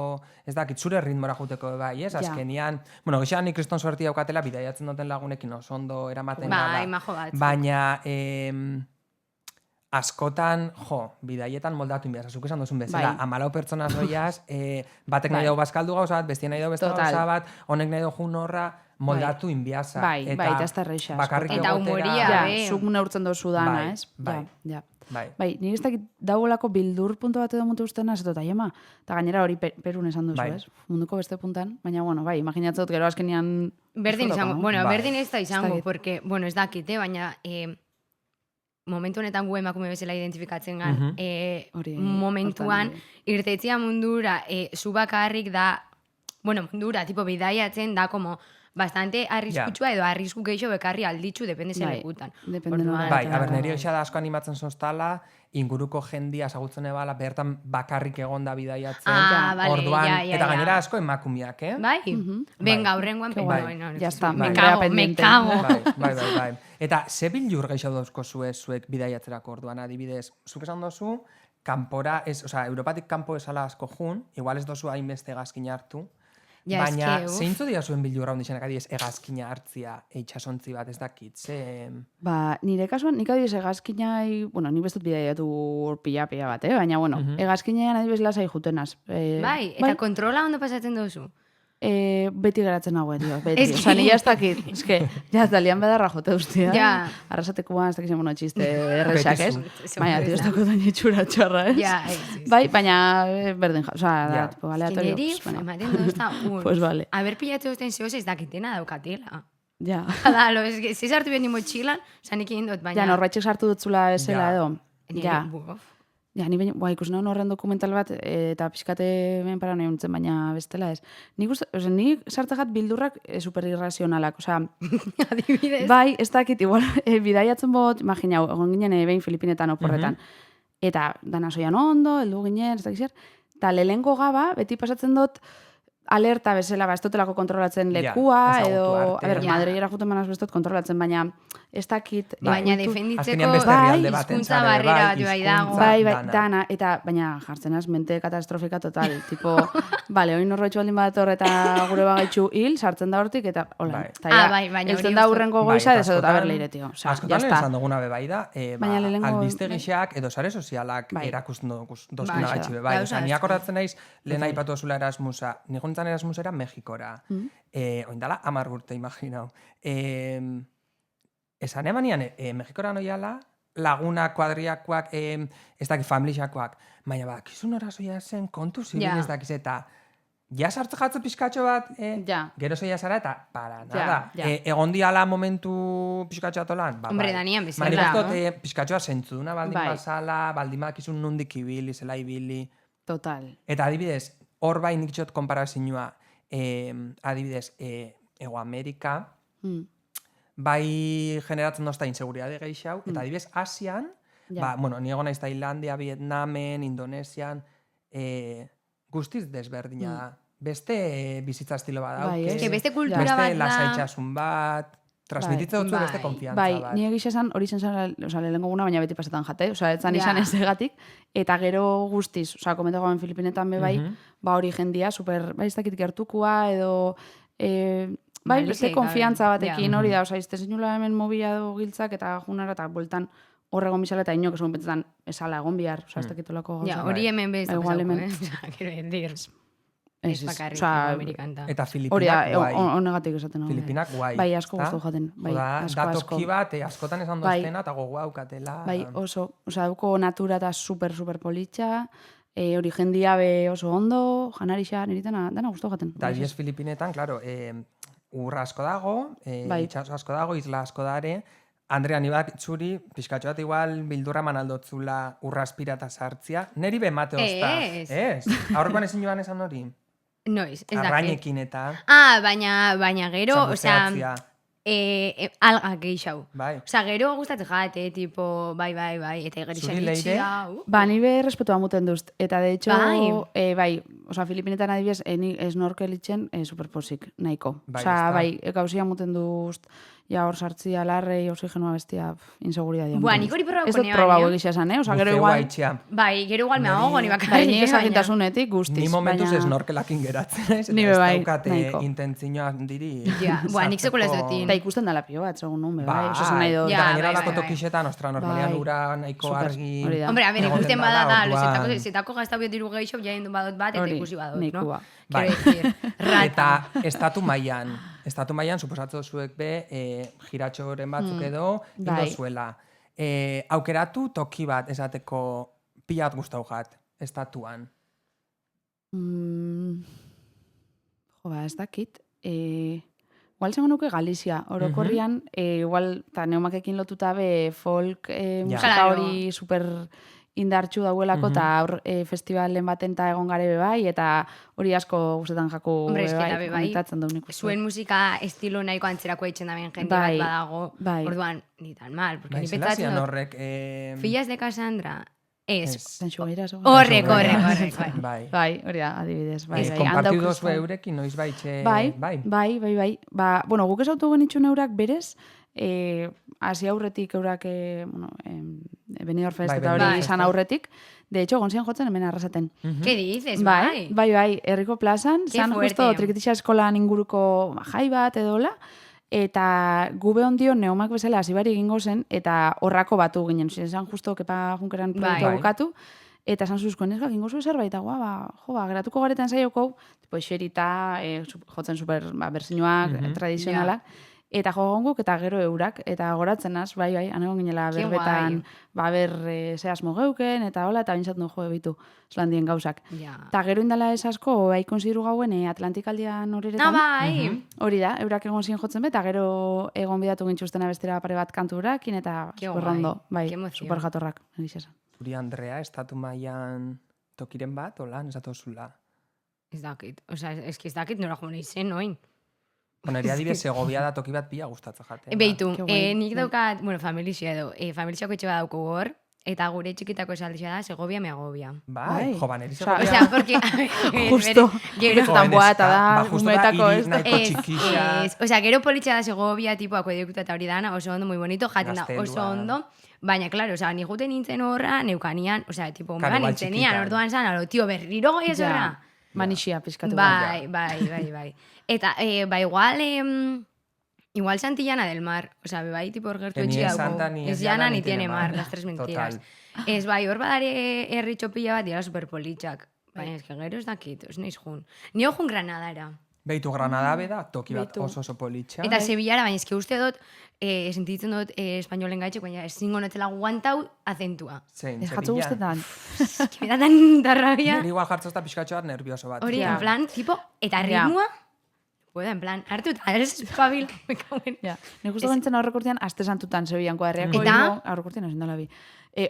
ez dakit, zure ritmora juteko bai, ez? Azkenian, bueno, gexean nik kriston suerti daukatela, bidaiatzen duten lagunekin oso ondo eramaten gala. Bai, majo bat. Baina, askotan, bidaietan moldatu inbiaz, azuk esan duzun bezala, 14 pertsona zoiaz, batek nahi dugu bazkaldu gauza bat, bestia nahi dugu beste gauza bat, honek nahi dugu horra, moldatu inbiaza. Bai, eta ez da reixa. Eta humoria, zuk neurtzen dozu dana, ez? Bai. Bai, nire ez dakit dagoelako bildur puntu bat edo mutu usten ez dut aiema. Eta gainera hori Perun esan duzu, ez? Munduko beste puntan, baina, bueno, bai, imaginatzot gero azkenian... Berdin izango, bueno, berdin ez da izango, porque, bueno, ez dakit, baina momentu honetan gu emakume bezala identifikatzen gan, momentuan, irtetzia mundura, zu bakarrik da, bueno, mundura, tipo, bidaiatzen da, como... bastante arriskutsua edo arrisku gehiago bekarri alditzu, depende zen lekutan. Bai, nire hoxa da asko animatzen zoztala, inguruko jendia ezagutzen ebala, bertan bakarrik egon da bidaiatzen, orduan, eta gainera asko emakumiak, Bai, venga, horrengoan, jazta, me cago. Bai. Eta, ze bildur gehiago dauzko zuek bidaiatzerako orduan, adibidez, zuk esan dozu, kanpora, Europatik kanpo esala asko jun, igual ez dozu hainbeste egazkin hartu, baina, zeintzu dira zuen bildurra hondizenak adibidez egazkina hartzia itxasontzi bat ez dakit, Ba, nire kasuan, nik adibidez egazkinai, bueno, nik bestut bidaiatu pila bat, baina, bueno, egazkinean adibidez lasai jutenaz. Bai, eta kontrola ondo pasatzen duzu? Beti geratzen nagoen, beti. Osa, nila ez dakit. Ez que, dalian bedarra jote duztia. Arrasatekoan, ez dakit zen, bueno, txiste errexak, ez? Baina, tio, ez dako dain itxura txarra, ez? Bai, baina, berdin, osa, da, tipo, aleatorio. Generi, ematen duzta, pues vale. Aber pilatu duzten zehoz ez dakitena daukatela. Ja. Da, lo, ez que, sartu behar ni motxilan, osa, nik egin dut, baina... Ja, norbaitxek sartu dutzula esela edo. Ja. Ja, ni ikusi nahi horren dokumental bat, eta pixkate menpara nahi hontzen, baina bestela ez. Nik sartzegat bildurrak superirrazionalak, osea... Adibidez. Bai, ez dakit, igual, bidaiatzen bot, imaginau, egon ginen behin Filipinetan oporretan. Eta dana soian ondo, heldu ginen, ez dakit zer, eta lehenko gaba, beti pasatzen dut, alerta bezala, ez dutelako kontrolatzen lekua, edo, ezagutu arte. Madrilera juten manaz bestot kontrolatzen, baina ez dakit... Baina Azkenean defenditzeko beste herrialde baten hizkuntza zara, barrera bat bai dago. hizkuntza, Dana, eta, baina jartzen az, mente katastrofika total, tipo, bale, hori norroitxu baldin badator eta gure bagaitxu hil, sartzen da hortik, eta, hola, eta ja, baina eltzen hori da uste- hurrengo goiza, eta zatot haber leire, tio. Askotan lehen esan duguna be bai da, Baina lehenengo- albiste gixeak edo sare sozialak Bai. erakusten dozkuna Bai, gaitxi be bai. gauza Osa, ni asko. akordatzen naiz, lehen aipatu zula Erasmusa, ni gontzan Erasmusera Mexikora. Oindala, 10 urte, imaginau. Esan emanean, Mexikora noiala, laguna, kuadriakoak, ez dakit, familixakoak, baina bakizun orazoia zen, kontu ziren Ja. ez dakiz eta ja sartze jatze pizkatxo bat, Ja. gero zoia zara eta para nada. ja. Egon diala momentu pizkatxo atolan, ba, Hombre, bai. Danian, bezala, Baina no? nik pizkatxoa zentzuduna baldin Bai. bazala, baldin bakizun nundik ibili, zela ibili. Total. Eta adibidez, hor bai nik txot konparazioa, adibidez, Ego Amerika, bai generatzen dozta inseguriade gehiago, eta adibidez, Asian, Ja. ba, bueno, ni egon naiz Tailandia, Vietnamen, Indonesian, guztiz desberdina da. Beste bizitza estilo bat dauke. Bai, ez? Que beste kultura beste bat da. lasaitxasun bat, transmititzen dutzu Bai. beste konfiantza Bai, bat. ni egia esan hori zen lehenengo guna, baina beti pasetan jate, etzan Ja. izan ez egatik, eta gero guztiz, komentago gaben Filipinetan be bai, ba hori jendia, super, bai ez dakit gertukua, edo, bai, beste Malizik, konfiantza gabe, batekin hori da, izte zinula hemen mobila edo giltzak, eta junara, eta bueltan horregon bizala, eta inok esan pentsetan esala egon bihar, ez dakitolako gauza. Ja, hori hemen bez da Igual pasauko, hemen- Quiero decir, ez bakarrik osea, amerikanta. Eta hori da, Filipinak guai. honegatik esaten hau. Filipinak guai. Bai, asko ezta? gustu jaten, bai, Oda, asko, da asko. toki bat, askotan esan Bai. doztena, eta gogoa aukatela. Bai, oso, dauko natura eta super politxa, hori jendia be oso ondo, janarixa, niritena, dana gustu jaten. Eta adibidez Filipinetan, claro, urra asko dago, Bai. itxaso asko dago, isla asko dare. Andrea, ni bat txuri, pixkatxo bat igual bildurra manaldotzula urra aspirata sartzia. Neri be mate ozta. Ez. Aurrekoan ezin joan esan hori. Noiz, ez dakit. Arrainekin eta Baina gero, osea, zambuzeatzia. algak gehiago. Bai. Osea, gero gustatzen jate, tipo, bai, eta egerixan Zuri, Leire? itxia. Ba, ni be respetua muten dust. Eta de hecho, Bai. bai, Filipinetan adibidez, ni snorkelitzen superposik, nahiko. Bai, Osea, ezta. bai, gauzia muten dust, ja hor sartzia, larrei, oxigenua bestia, inseguridadia. Bua, nik hori probauko Ez dut neban, probau eh? egizia esan, Osea, gero Buceo igual... haitxea. Bai, gero igual me ahogo, ni Bai, bakarrik. ni baina- ezagintasunetik guztiz. Ni momentuz baina- snorkelakin geratzen naiz, Ni eta be ez bai, daukate nahiko. intentzioa handiri. Ja, bua, nik sekuela ez dutin. Eta ikusten dala pio bat, segun nun, bai. Bai, Oso esan nahi dut. Ja, eta gainera bai, olako bai, bai. tokixetan, ostra, normalian Bai. ura nahiko Super, argi. hori da. Hombre, a ver, egoten ikusten dala, bada da, orduan- zetako gaztau diru gehiago, jain badot bat, eta Hori, ikusi badot, no? nahikoa. Bai. Quiero decir, rata. Eta estatu mailan suposatzen zuek be, jiratxoren batzuk edo, Bai. indo zuela. Aukeratu toki bat esateko pilat guztau jat, estatuan. Jo, ba, ez dakit. Igual zengo nuke Galizia. Orokorrian, igual, eta neumakekin lotuta be folk musika Claro. hori super indartxu dauelako, eta hor festivalen baten eta egon gare be bai, eta hori asko gustetan jaku Hombre, be eski eta be bai. konektatzen dau nik uste. Zuen musika estilo nahiko antzerako eitzen daben jende Bai, bat badago. bai. Orduan, ni tan mal, porque Bai, ni zela pentsatzen zian dut. horrek... Fillas de Cassandra. Ez. Zentxu gaira, zo. Horrek, bai. Bai. Bai, hori da, adibidez. Bai, bai. Konpartiu Handauk dozu euskal- eurekin, noiz baitxe... Bai. Ba, bueno, guk ez autu genitxun eurak berez, hasi aurretik eurak, Benidorm Fest Bai, eta Benidorm hori Fest, izan bai. aurretik. De hecho, gonzian jotzen hemen arrasaten. ¿Qué dices? Bai, herriko plazan, Qué zan fuerte. justo trikitixa eskolan inguruko jai bat edola, eta gube ondio neumak bezala hasibari egingo zen, eta horrako batu ginen, zan justo kepa junkeran proiektua Bai. bukatu, eta zan zuzko, neska, gingo zu zerbait, eta geratuko garetan zaioko, tipo, xerita, jotzen super, bersinuak, tradizionalak, eta jo gonguk, eta gero eurak, eta goratzen az, bai, anegon ginela Qué berbetan, ze asmo geuken, eta hola, eta bintzat nu jo ebitu, zlandien gauzak. Ja. Eta gero indala ez asko, bai konsideru gauen Atlantikaldian Ah, horretan. bai. Hori da, eurak egon ziren jotzen be, eta gero egon bidatu gintxustena bestera pare bat kanturakin, eta Qué superrondo, guai, bai, qué emoción. super jatorrak, egiz esan. Zuri Andrea, estatu mailan tokiren bat, hola, nesatozula. Ez dakit. Osea, ez dakit nora jo izen, noin. Bueno, eri adibidez, Segovia da toki bat pila gustatzen jate. Beitu, Qué guai. nik Bai. daukat, bueno, familixia edo, familixiako etxe bat dauko hor, Eta gure txikitako esaldia da, Segovia me agobia. Bai, jo, baneri Osea, O Segovia. sea, porque... Justo. Gero... Tan boata da, justo da umetako hiri ez. nahiko txikixa. O sea, gero politxa da Segovia, tipo, akuedikuta eta hori dana, oso ondo, muy bonito, jaten da, Gaztelua. oso ondo. Baina, claro, o sea, ni juten nintzen horra, neukanian, o sea, tipo, Claro, megan igual nintzenian, txikitan. orduan zan, alo, tio, berriro goi ez horra. Manixia pizkatu bat. Bai. Eta, igual Santillana del Mar, o sea, bai, tipo, gertu Que ni etxi es dago. santa, ni Es es llana, llana, ni tiene mar, las tres mentiras. Total. Ez bai, hor badare herri txopila bat, dira superpolitxak. Baina, ez que gero ez dakit, ez naiz jun. Ni ho jun Granadara. Beitu Granada beda, toki bat Beitu. oso politxa. Eta Sevillara, baina eski uste dut, sentitzen dut espainolen gaitxek, baina ezingo notzela guantau azentua. Zein, Ez jatzu Sevilla. guztetan. Que me da tanta rabia. Niri igual jartzo da pixkatxo bat nervioso bat. Hori, Ja. en plan, tipo, eta Ja. ritmoa, puedo, en plan, hartu eta ez espabil, me cago en... Ja, nik justo gentzen aurrekurtean, aste santutan Sevillan kuadriako. Eta? Aurrekurtean ezin dela bi.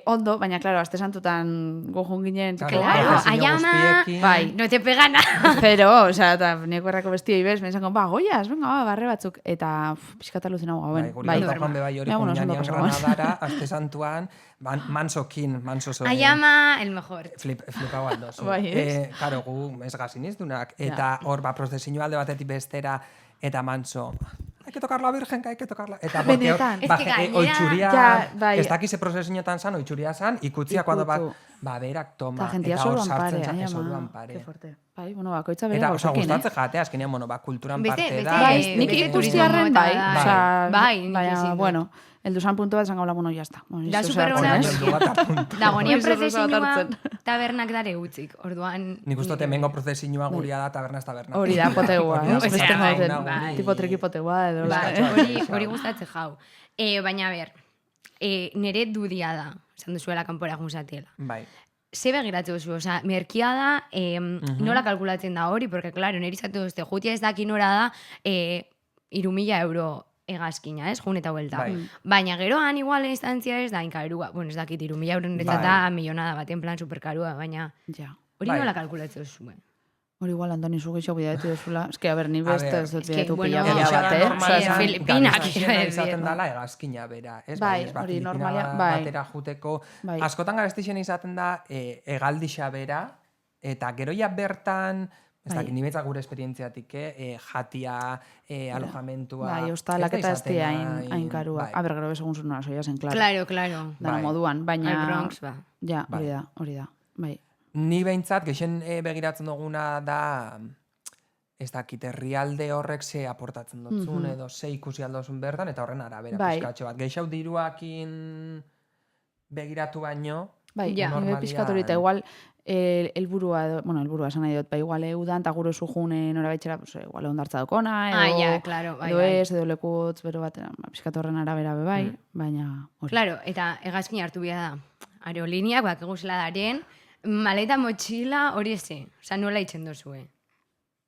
Ondo, baina, claro, aste santutan gojun ginen. Claro, Claro, profesio ayama, guztiekin. Bai. no te pega nada. Pero, osea, eta nieko errako bestiei bez, me izango, goiaz, venga, barre batzuk. Eta, pixkata luzina Bai, gauen. guri bat joan bai hori Ja, bueno, oso ondo junianian pasako. Granadara, aste santuan, mansokin, manso zoen. Ayama, el mejor. Flipau aldozu. Bai, ez? Karo, gu ez gazinizdunak. Eta hor, prozesinio alde batetik bestera, eta manso. Hay que tocar la virgen, que hay que tocarla. Eta porque Benetan. Es que gainera- oitxuria, Ja, bai. ez dakize prozesiniotan zan, oitxuria zan, ikutzia kuando bat, Ikutu. berak toma. Eta jentia eta hor soroan pare, sartzen zan, ai, ama. soroan pare. Qué fuerte. Bai, bueno, bakoitza bere Eta, oza, gauzekin, gustatzen jatea, azkenean, bueno, kulturan Beste- parte beste- da. Bai, nik beste ikustiarren turismo bai, eta- osea, Bai, nik baina, ezin dut. bueno, heldu zan puntu bat zango bueno, ya está. Bueno, Da eso super sea, ona, pones. Heldu bat apuntu. Dagoenien Hori zer prozesinua hartzen. tabernak dare utzik, orduan... Nik uste hemengo prozesinua guria da taberna ez taberna. Hori da, potegua, Hori da, ez? pues, Beste bai, moten, bai. tipo treki potegua edo. Bai, Bai. hori gustatzen jau. Baina, ber, nire dudia da, esan duzuela kanpora junzatiela. Bai. Ze begiratu duzu, osea, merkia da, nola kalkulatzen da hori, porque, claro, nire izatu duzte, jutia ez daki nora da, 3.000 euro egazkina, ez, jun eta huelta. Bai. Baina geroan igual instantzia ez da inkarua, bueno, ez dakit, 3.000 euro niretzat da Bai. milionada bat, en plan superkarua, baina Ja. hori Bai. nola kalkulatzen duzu. Hori igual, Andoni, zu gehiago bidaitu dezula. Ez que, a ber, ni beste ber, ez dut es que, bidaitu bueno, pila Egia bat, eh? normalean, Osea, Filipinak, Galizian quiero izaten decir. dala egazkina bera, ez? Bai, ez, hori Filipina normalean, bai. batera juteko. Bai. Askotan garestixen izaten da egaldixa bera, eta geroia bertan, ez Bai. dakit, nibetzak gure esperientziatik, jatia, alojamentua... Bai, ostalak ez da eta ez di izaten hain karua. bai. A ber, gero besegun zuen soia zen, claro. Claro. Dano Bai. moduan, baina... Al Bronx, ba. Ja, Bai. hori da. Bai. Ni behintzat, gexen begiratzen duguna da, ez dakit, herrialde horrek ze aportatzen dutzun, edo ze ikusi aldozun bertan, eta horren arabera Bai. pixkatxo bat. Geixau diruakin begiratu baino, Bai, Ja. nire pixkat hori, eta igual, helburua esan nahi dut, bai, igual udan, eta gure zujune nora baitxera, pues, igual ondartza dokona, edo, Ah, ja, claro, bai, edo bai. ez, edo lekutz, bero bat, pixkat horren arabera be bai, baina hori. Claro, eta egazkin hartu bia da. Aeroliniak, bak eguzela daren, maleta motxila hori eze. Osa, nola itzen dozue.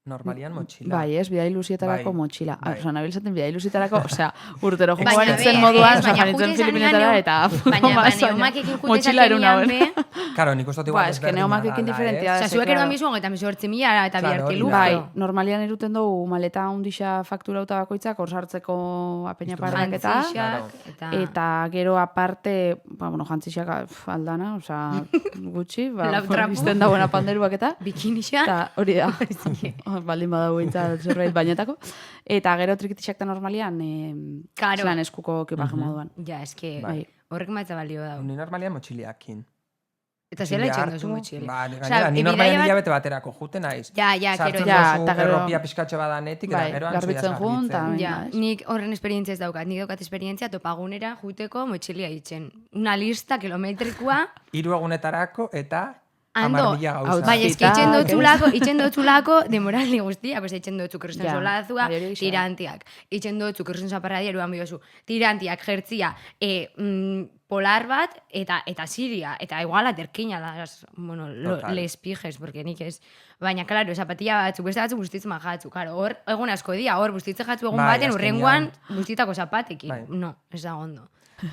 normalian motxila. Bai, ez, bidai lusietarako Bai, motxila. bai. Osa, nabil zaten bidai lusietarako, osea, urtero Baina joan be, itzen moduan, ez, osa, baina janitzen jute Filipinetara, zanean eta Baina neumakekin jute motxila erun zakenean hauen. be, Karo, nik uste dut Ba, igual eske neumakekin diferentia osa, da. zuek eroan bizuan eta 18.000 eta Claro, biharki hori lujo. da. Bai, normalian eruten dugu maleta hundixa fakturauta bakoitzak, hor sartzeko apeña parrak eta... Jantzixak, Eta gero aparte, bueno, jantzixak aldana, osea, gutxi, Lau trapu. izten dagoena panderuak eta, Bikinixak. eta hori da, baldin badago bintzat zerbait bainetako. Eta gero trikitixak eta normalian, Claro. zelan eskuko ekipaje moduan. Ja, eske, Bai. horrek maitza balio da. Ni normalian motxiliakin. Eta zela itxen duzu motxile. Ba, Osea, gainera, ni bidaia normalian bat- hilabete baterako jute naiz. Ja, Sartzen kero. Ja, duzu eta gero- erropia pixkatxo badanetik, Bai, eta gero garbitzen jun, eta- Ja, ez? nik horren esperientzia ez daukat. Nik daukat esperientzia topagunera juteko motxilia itzen. Una lista kilometrikoa. 3 egunetarako eta Ando, 10.000 gauza. bai, eski itxen dotzulako demoraldi guztia, pues itxen dotzu kerzen Ja, solazua, bai, hori gisa. tirantiak. Itxen dotzu kerzen zaparradia eruan bidozu. Tirantiak, jertzia, polar bat, eta siria, eta igual aterkina da, bueno, Total. les pijes, porque nik ez. Baina, claro, zapatilla batzuk, beste batzuk bustitzen majatzu, claro, hor, egun asko dia, hor, bustitzen jatzu egun Bai, baten, azkenean. urrengoan bustitako zapatekin. Bai. No, ez da ondo.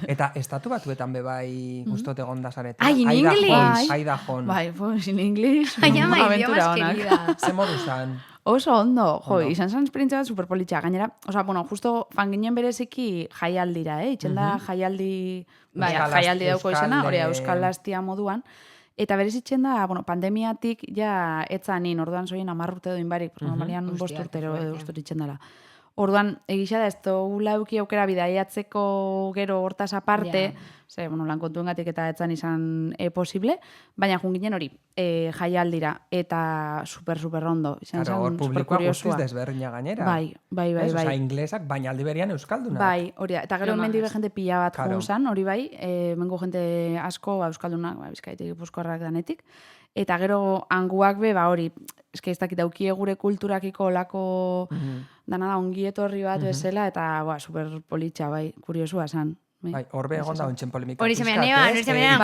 Eta estatu batuetan be bai gustot egon da zarete. Ai, in English! Aida jon. Bai, pues in English, Ai, ama, aventura idiomas onak. querida. Ze modu zan? Oso ondo, izan zen esperientzia bat superpolitxa, gainera, justo fan ginen bereziki jaialdira, itxen da jaialdi dauko izena, hori Euskal Lastia moduan, eta berezitzen da, pandemiatik ja etzanin, orduan zoien 10 urte doin barik, normalian 5 urtero edo usturitzen dela. Orduan, egisa da, ez dugula euki aukera bidaiatzeko gero hortaz aparte, lan kontuengatik eta etzan izan posible, baina junginen hori, jaialdira, eta super ondo. Claro, hor publikoa guztiz desberdina gainera. Bai. Osa, inglesak, baina aldi berian euskaldunak. Bai, hori da. Eta gero mendibe jente pila bat junguzan, hori bai, mengo jente asko euskaldunak, bizkaitik Gipuzkoarrak danetik. Eta gero hanguak be, hori, eske ez dakit aukie gure kulturakiko lako dana da ongi etorri bat bezala, eta super politxa, bai, kuriosua zan. Bai, horbe egon da ontsen polemika. Hori zemean,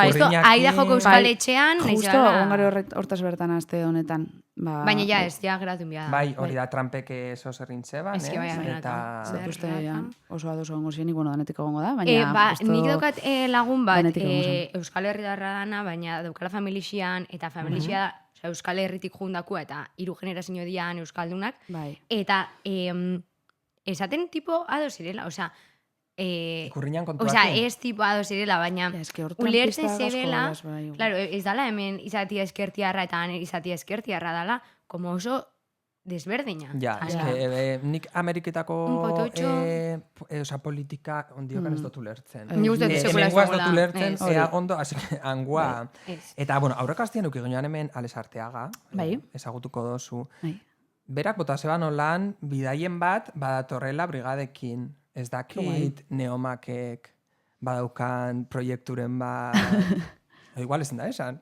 justo aida joko euskal etxean. Justo, ongari hortaz bertan azte honetan. Baina ja ez, ja geratu inbiada. Bai, hori da, Trumpek eso zerrin zeban, ez? Eta... Oso adoso gongo ziren, danetik egongo da, baina... Nik daukat lagun bat, Euskal Herri darra dana, baina daukala familixian, eta familixia Euskal Herritik jundakua, eta 3 generazio dian Euskaldunak. Eta esaten tipo ados zirela, osea, ikurriñan kontuak. Osea, ez tipo ados zirela, baina ulertze zebela, claro, ez dala hemen izatia eskertiarra eta izatia eskertiarra dala, como oso desberdina. Ja, eske nik Ameriketako politika ondiokan ez dut ulertzen. Ni uste dut sekula ez dut ulertzen, ondo, angua. Eta, aurreko hastian duki ginean hemen Ales Arteaga, ezagutuko dozu. Berak bota zeban olan, bidaien bat badatorrela brigadekin. Ez dakit neomakek badaukan proiekturen bat... Igual ezin da esan.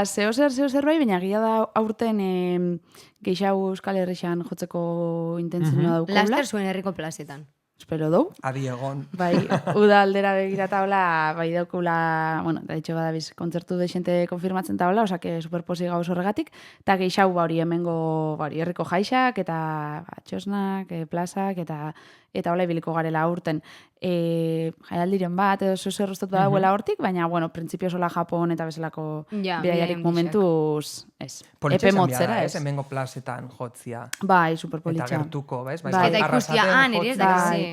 Zeo zer bai, baina gila da aurten geixau Euskal Herrixan jotzeko intentzioa daukula. Laster zuen herriko plazetan. Espero dou. Adi egon. Bai, uda aldera begirata hola, bai daukula, da ditxo badabiz, kontzertu de xente konfirmatzen ta hola, osake superposi gauz horregatik, eta geixau hemengo herriko jaixak, eta txosnak, plazak, eta hola ibiliko garela aurten. Jaialdiren bat, edo zer ustatu dauela hortik, baina, printzipio sola Japon eta bezalako bidaiarik momentuz, ez. Epe motzera, ez? Hemengo plazetan jotzia. Bai, superpolitxa. Eta gertuko, bez? Eta ikustia ere, ez dakizi.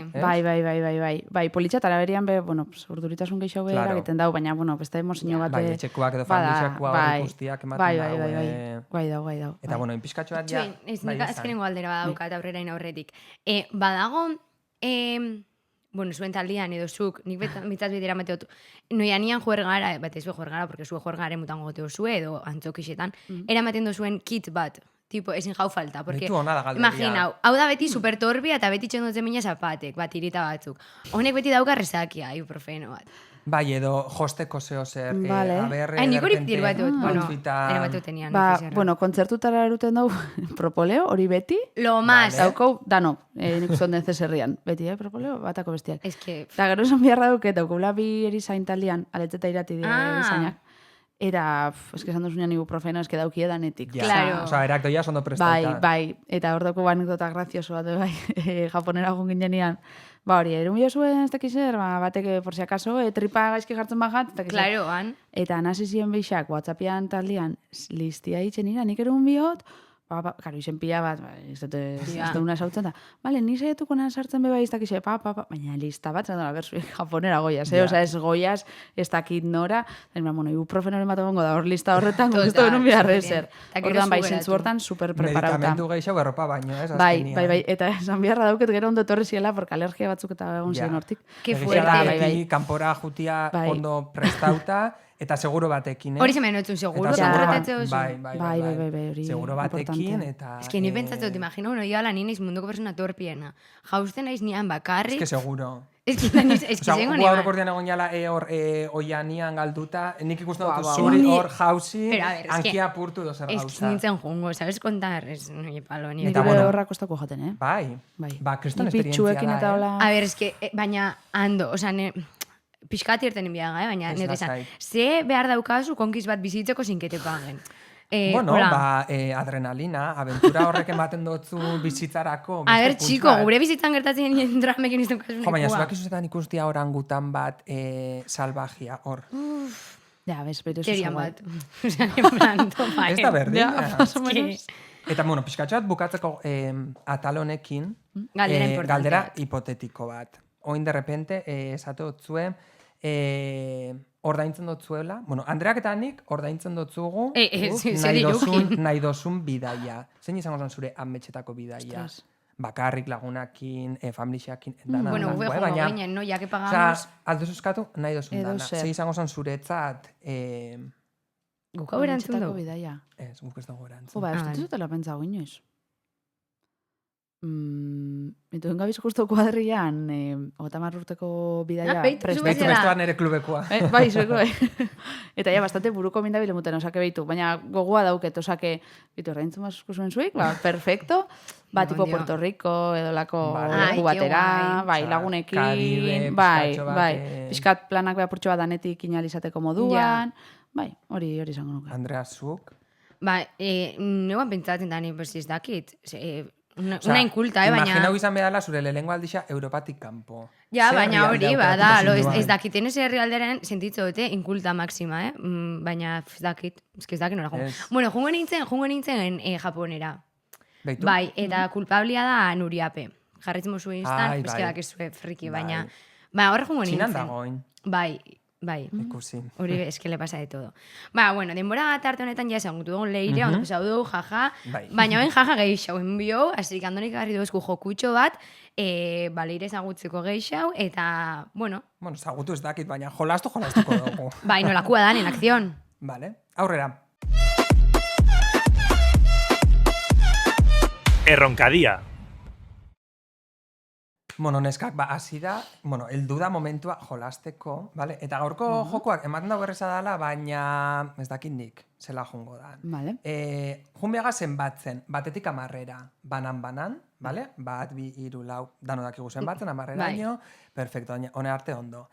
Bai, politxa, eta berian be, urduritasun geixo behar egiten dau, baina, beste emozio bat... Bai, etxekuak edo familiakoa hori guztiak ematen dau. Bai, dau. Eta, inpizkatxo bat ja... Ez nik azkenengo aldera badauka eta aurrera inaurretik. Badago... zuen taldian edo zuk, nik mitzat bidera mateot, noianian juer gara, bat ez juer gara, porque zue juer gara emutango goteo zue, edo antzokixetan, eramaten dozuen kit bat, tipo, ezin jau falta, porque, imagina, hau da beti supertorbia eta beti txendotzen mina zapatek, bat irita batzuk. Honek beti dauka rezakia, ibuprofeno bat. Bai, edo josteko zeo zer, nik hori diru batut, eramatu tenian. Kontzertutara eruten dugu propoleo, hori beti. Lo más. Daukau, dano, nik uste necesarrian. Beti, propoleo, batako bestiak. Eta gero esan biharra duke, daukula bi erizain talian, aletzeta irati dira erizainak. Era, esan duzunean ibuprofeno, eske dauki edanetik. Claro. Osa, erak doia sondo prestauta. Bai, eta hor dauko anekdota grazioso bat, bai, japonera gun ginen hori, erumio zuen ez dakizer, bateke, por si acaso, tripa gaizki jartzen bajat, ez dakizer. Claro, Eta nasi ziren beixak, WhatsAppian taldean, listia hitzen ira, nik erun biot, karo, izen pila bat, ez dut una sautzen da, bale, ni saietuko nan sartzen beba ez dakize, baina lista bat, zan dola, berzu, japonera goiaz, oza, ez goiaz, ez dakit nora, ibuprofenoren bat egongo da, hor lista horretan, guztu benun biharre zer. Ordan, bai, zentzu hortan, super preparauta. Medikamentu gehiago erropa baino, ez? Bai, eta esan biharra dauket gero ondo etorri ziela, porque alergia batzuk eta egon ziren hortik. Que fuerte. Kanpora jutia ondo prestauta, eta seguro batekin, Hori zemen notzun, seguro batekin. Bai. Seguro batekin, eta... Ez que ni pentsatzen dut, imagino, joala ni naiz munduko persona torpiena. Jausten naiz nian bakarrik. Ez que seguro. Ez que zengo nian. Gaur gordian egon jala hor oianian galduta, nik ikusten dut zuri hor jauzi, ankia apurtu dozer gauza. Ez que nintzen jungo, sabes kontar? Ez, nire palo, nire. Eta bueno, horrak kostako jaten, eh? Bai. Kriston esperientzia da, A ver, es que, baina, ando, oza, pixkati erten inbiaga, baina nire esan. Ze behar daukazu konkiz bat bizitzeko zinkete paguen. Adrenalina, aventura horrek ematen dotzu bizitzarako. A ver, txiko, gure bizitzan gertatzen nien dramekin izan kasunekua. Baina, zuak izuzetan ikustia orangutan bat salvajia, hor. Ja, bez, bere Terian bat. Ez da berdina. Eta, bueno, pixkatxo bat bukatzeko atal honekin, Galdera importante galdera bat. hipotetiko bat. Oin de repente, esate dutzue, ordaintzen dutzuela, bueno, Andreak eta nik ordaintzen dutzugu nahi dozun bidaia. Zein izango zen zure ametxetako bidaia? Bakarrik lagunakin, familiakin, dana. Bueno, dana, joango baina, ginen, no? Ya que pagamos... Osa, alduz euskatu nahi dozun Edo dana. zer. Zein izango zen zuretzat... Guk hau erantzun Ametxetako du. bidaia. Ez, guk ez dago erantzun. Jo, ba, ez vale. dut zutela pentsa inoiz. Mituen gabiz justo kuadrian, 30 urteko bidaia Beitu, prest. zu Beitu bezala. bestoan ere klubekoa. Bai, zueko, Eta ja, bastante buruko mindabile muten, osake beitu. Baina gogoa dauket, osake, bitu, erraintzen mazuzko zuen zuik, ba, perfecto. Ba, tipo Ondio. Puerto Rico, edo lako Vale. Ai, leku ke batera, guai. bai, Osea, lagunekin, Caribe, bai, pixkatxo bat, bai. Piskat planak beha purtsu bat danetik inalizateko moduan, bai, hori izango nuke. Andrea, zuk? Ba, neuan pentsatzen da, ni pues ez dakit. Una Osea, inkulta, baina... Imaginau izan behar zure lehenengo aldixa Europatik kanpo. Ja, Zer baina hori, herrialde bada, aukeratuko lo, ez zinuen? dakiten ez herrialderen sentitzo dute inkulta maxima, baina ez dakit, ez dakit nola jongo. Ez. Bueno, jungo nintzen Japonera. Beitu? Bai, eta kulpablia da Nuriape. Jarritzen mozu instan, Ai, ez bai. que dakizue friki, Bai. baina... Ba, horre jungo nintzen. Txinan dagoin, Bai. ikusi. Hori es que le pasa de todo. Ba, bueno, denbora tarte honetan ja esan gutu egon leire, ondo pesau dugu, jaja. Bai. Baina ben jaja gehiago, enbio, azirik andonik garri duzku jokutxo bat, ba, leire ezagutzeko gehiago, eta, bueno, Bueno, zagutu ez dakit, baina jolastuko dugu. bai, nolakua dan, en acción. Vale, aurrera. Erronkadia. Bueno, neskak, ba, hasi da, bueno, heldu da momentua jolasteko, vale? Eta gaurko jokoak ematen da berreza dela, baina ez dakit nik, zela jongo da. Vale. Junbiaga zenbatzen, batetik 10 banan, vale? 1, 2, 3, 4, dano dakigu zenbatzen, 10 perfecto, hone arte ondo.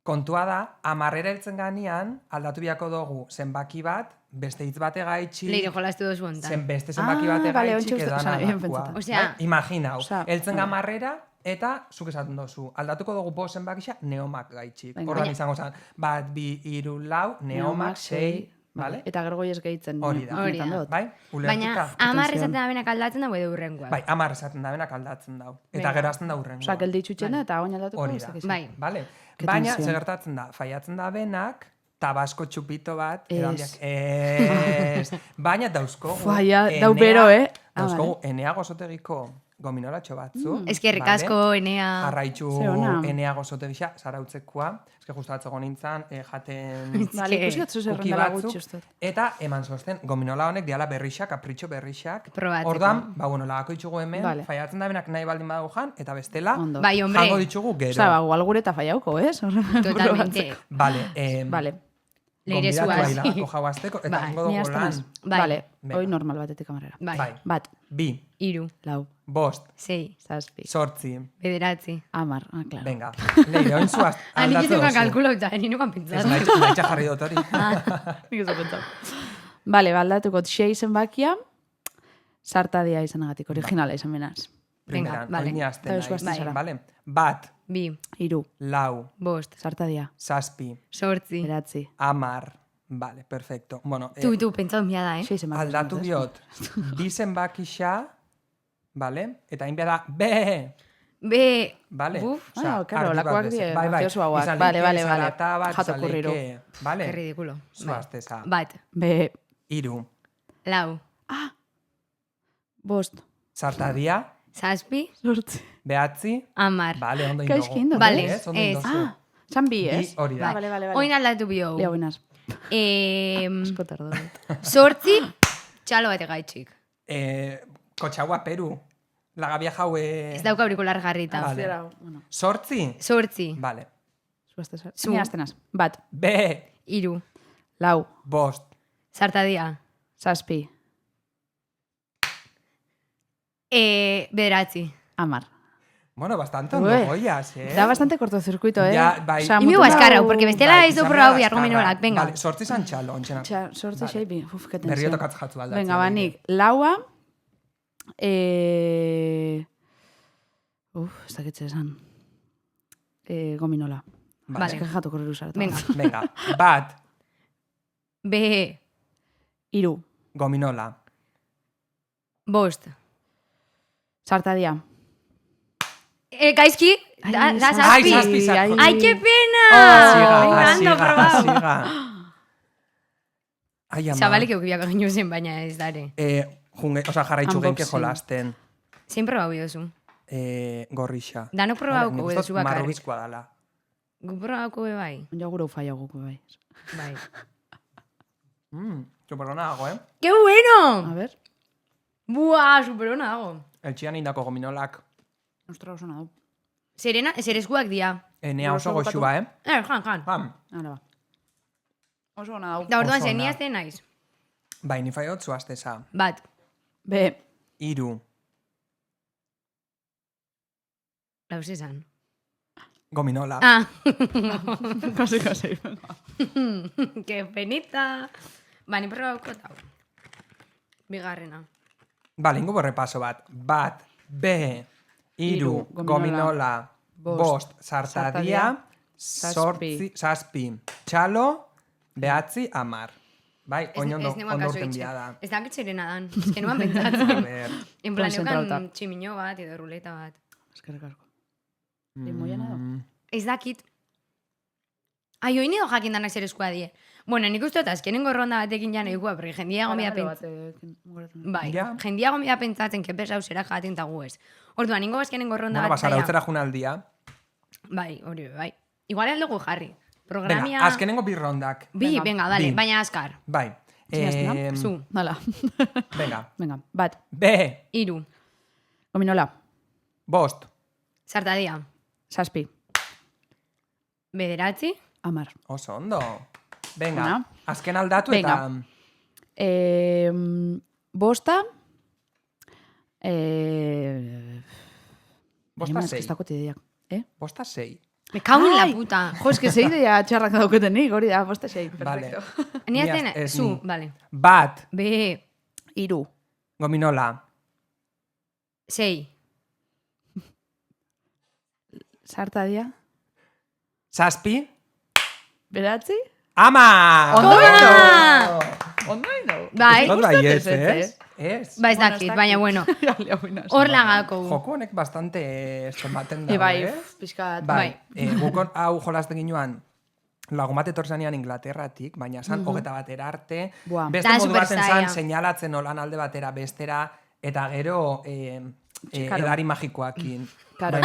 Kontua da, 10 heltzen ganean, aldatu biako dugu zenbaki bat, beste hitz bate gaitxi, Leire jolastu dozu ontan. beste zenbaki Ah, bate vale, gaitxi, ontxe uste- edo osea, bien analakoa. pentsatu. Osea- Bai? Imaginau, Osea, heltzen vale. 10 eta zuk esaten dozu, aldatuko dugu bost zenbakixa neomak gaitxik. Venga. Orduan izango zen, 1, 2, 3, 4, neomak 6, vale? Eta gero goiez gehitzen. Hori da. Hori da. honetan dut. Bai? Baina, Ulertuta? 10 esaten da benak aldatzen da, edo urrengoa. Bai, 10 esaten da benak aldatzen dau. Eta Venga. gero azten da urrengoa. Osa, geldi txutxen da, eta oin aldatuko. Hori ez da. dakiz. Bai. Vale? Ke Baina, tensión. segertatzen da, faiatzen da benak, tabasko txupito bat, Ez. edo handiak, ez. Baina dauzkogu. Fua, ja, dau bero, eh? Ah, Dauzkogu, Enea gozotegiko gominolatxo batzu. Eskerrik asko, Enea. Jarraitzu Ze ona. Enea gozotegixa, zarautzekoa. Eske justu atzago nintzen, jaten Vale, que- ikusi atzu kuki zerrendala batzuk. gutxi ustot. Eta eman zozten, gominola honek diala berrixak, kapritxo berrixak. Probatzeko. Ordan, ba, bueno, lagako ditugu hemen, Vale. faiatzen da benak nahi baldin badago jan, eta bestela, Ondo. Bai, hombre. jango ditugu gero. Osa, ba, igual gure eta faiauko, ez? Totalmente. Vale, Vale. Leire gonbidatu zuaz. bailako jau azteko, eta Bai, jango Ni dugu hasten lan. naiz. Bai. Vale, Venga. hoi normal batetik amarrera. Bai. Bai. Bat, 2, 3, lau, 5, 6, 6, 8, 9, amar, claro. venga. Leire, oin zuaz, Nik aldatu izukan dozu. kalkulauta, ni nukan Ez pentsatu. nahi jarri dut hori. Nik ez dut pentsatu. Vale, baldatuko 6 zenbakia, sartadia izanagatik, originala izan benaz. Primeran, vale. hori ni hasten Eta eusko naiz. hasten zara. Vale, 1, 2, 3, 4, 5, sartadia, 7, 8. beratzi. 10. Vale, perfecto. Bueno, Tu, pentsatu mia da, 6 zenbakia. aldatu biot, bi zenbakixa, vale? Eta hain da, be, Be, vale? Buf. Ah, claro, argi bat lakoak beste. die, Bai, bai. mafioso hauak. Izan Vale, leike vale, vale. salata bat, Jato izan kurriru. leike, vale? que ridículo. Zuazteza. Bat, Be, 3, lau, bost, sartadia, zazpi, sortzi. 9, amar. vale, ondo Gaizki indogu. indo, Vale, Ez, ondo ez. indozu. Ah, zan bi, ez? Bi, hori da. Vale, vale, vale. Oin aldatu bio. Lia buenaz. Em, Tardo dut. Sortzi, txalo bate gaitxik. Kotxaua Peru. Lagabia jaue... Ez dauka aurikular jarrita. Vale. Zera, bueno, Sortzi? Sortzi, Vale. zuazte zara. Zu. Ni astenaz. Bat, Be, iru, lau, bost, sartadia, zazpi, bederatzi. amar. Bueno, bastante ondo Ue. goiaz, Da bastante cortocircuito, eh? Ja, bai. Osea, Imi mutu baskarrau, nau- porque bestela ez du izan probau behar biharko azkarra. minorak, venga. Vale, sortzi zan txalo, ontxena. Sortzi Vale. xeibi. Uf, que tensión. Berrio tokatz jatzu aldatzen. Venga, banik, laua, ez dakitze esan. Gominola. Vale. Ez que jatu korreru zaratu. Venga. Venga, bat, Be, Iru, gominola. 5. Sartadia. Gaizki, da 6. Ai, Ai, qué pena! Ai, Nando, probau. Ai, ama. Zabalik eukibiak egin zen, baina ez dare. Jarraitzu genke Unboxing. jolasten. Zein probau biozu. Gorrixa. Danok probauko bedozu bakarrik. Marrubizkoa dala. Gu probauko be bai. Ja gure ufaia guku bai. Bai. Superona dago, ¡Qué bueno! A ver. Buah, superona dago. Eltxian indako gominolak. Ostra, oso nadu. Serena, zerezkoak dia. Enea oso goxua, Jan. Jam. Hala ba. Oso gona dau. Da orduan Oso ona. zeniazte naiz. Bai, ni faiot zuazteza. Bat. Be. 3. Laus esan. Gominola. Ah. Kasi. Qué penita. Ba, ni probauko tau. Bigarrena. Bale, ingo repaso bat. Bat, B, 3, Hiru, gominola, bost, 5, sartadia, zazpi. 7, txalo, 9, 10. Bai, oinondo urten biada. Ez dakit zerena dan. Ez que nuan pentsatzen. A ver. En plan, Konzentrauta. eukan tximino bat edo ruleta bat. Eskerrik asko. Limoiana da? Ez dakit. Ai, oin edo jakin danak zerezkoa die. Bueno, nik uste dut azkenengo ronda batekin jan eukua, porque jendia gomia pentsatzen. Bai, Ja. jendia gomia pentsatzen kepes hau zera jaten ta gu ez. Orduan, ningo azkenengo ronda Bueno, bat basara utzera junaldia. Bai, hori, bai. Igual aldugu jarri. Programia... Venga, azkenengo bi rondak. Venga, dale, Bi. baina azkar. Bai. Zu. Hala. Venga. Venga, bat. B, 3. Gominola. 5, Sartadia. 7. 9. 10. oso ondo. Venga, Ona. azken aldatu Venga. eta... Bosta. Bosta Ez 6. dakot ideiak. Bosta 6. Me cago en la Ai! puta. Jo, eske zei ideia txarrak dauketenik, hori da, bosta 6. Vale. Ni azten... Ni ez Zu, ni. vale. Bat, B. 3. gominola, 6. Sartadia. 7, 9. ama! Toma! Ondo ino. Bai. Ondo bai ez, ez, ez? Ez. Ba, ez dakit, baina bueno. Hor lagako. Joko honek bastante estomaten dago, Bai, pixkat. Bai. Gukon hau jolazten ginuan, lagun bat etorzanean Inglaterratik, baina zan, hogeta batera arte. Buah. Beste Da, modu baten superzaila. zan, seinalatzen olan alde batera bestera, eta gero edari magikoakin. Claro.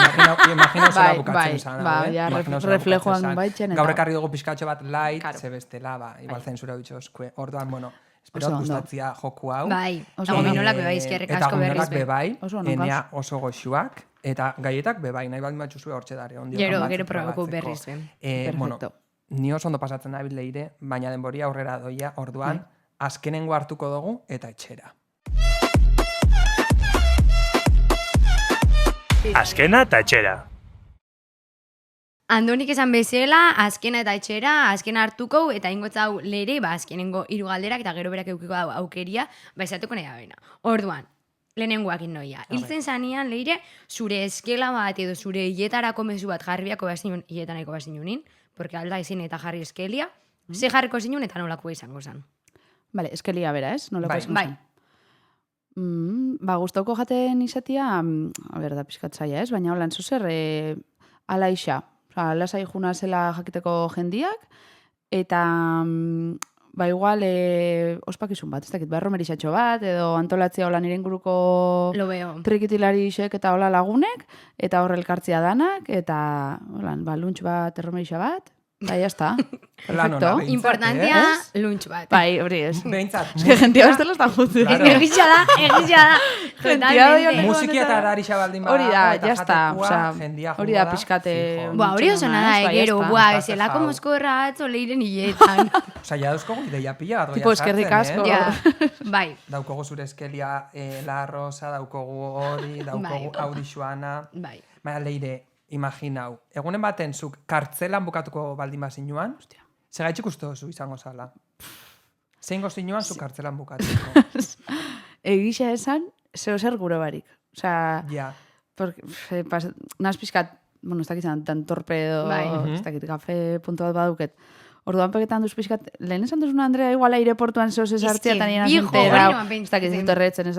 Imagina zela Bai, bukatzen bai, zan. bai, ja, reflejoan baitzen eta- Gaur ekarri dugu pixkatxo bat light, Claro. ze bestela, igual zensura bitxoskue. Orduan, bueno, Oso espero ondo. gustatzia joku hau. Bai. Oso Eta ondo. gominolak bebai eskerrik Eta asko berriz gominolak be. bebai, Oso ondo, enea oso goxuak, eta gaietak bebai, nahi baldin batxuzue hortxe dare. Gero probako berriz be. Bueno, Perfecto. ni oso ondo pasatzen nabil leire, baina denbori aurrera doia, orduan, azkenengo hartuko dugu eta etxera. Azkena eta etxera. Andonik esan bezala, azkena eta etxera, azkena hartuko, eta ingotza hau leire, ba, azkenengo 3 galderak, eta gero berak eukiko dau aukeria, ba, izateko nahi da bena. Orduan, lehenengoak noia. Hiltzen zanean, leire, zure eskela bat edo zure hietarako mezu bat jarriako bazinun, hietaneko bazinunin, porque alda ezin eta jarri eskelia, ze jarriko zinun eta nolako izango zen. Vale, eskelia bera, ez? Nolako Bai. izan Bai. zen? Ba, gustoko jaten izatia, a ber, da pizkatzaia, ez? Baina holan zuzer, ala isa. Osa, lasai juna zela jakiteko jendiak, eta ba, igual, ospakizun bat, ez dakit, berromerizatxo bat, edo antolatzea holan irenguruko Lo veo. trikitilari isek eta hola lagunek, eta horre elkartzea danak, eta holan, ba, lunch bat, erromerixa bat, bai, jazta. Lan ona, Perfecto. behintzat, Importantia, ez? lunch bat. Bai, hori ez. Behintzat, Ez que jentia bestela ez da jutu. Claro. Egitxa da. Jentia doio Totalmente. musikia eta ararixa baldin badago, Hori da, eta jazta, jatekua, osea, jendia hori jungo da da, pixkate... fijo. Ba, hori oso nada, Bai, gero, jazta. buah, Bastante ezelako jau. mozkorra atzo leiren hiletan. Osa, ja dauzkogu ideia pila bat, Tipo, goia eskerrik sartzen, asko. Ja, bai, Daukogu zure eskelia La Rosa, daukogu hori, daukogu Bai. Aurixuana. bai. Baina leire, imaginau, egunen baten zuk kartzelan bukatuko baldin bazinuan, segaitxik uste duzu izango zala. Zein gozinuan zuk kartzelan bukatuko. Egisa esan, zeo zer gure barik. Osea, Ja, naz pixkat, bueno, ez dakit zan, tan torpe edo, Bai. ez dakit, kafe puntu bat baduket. Orduan pegetan duz pixkat, lehen esan duzuna, Andrea, igual aireportuan zehoz esartzia, eta nien bijo, azentera, hori eman ez dakit dut erretzen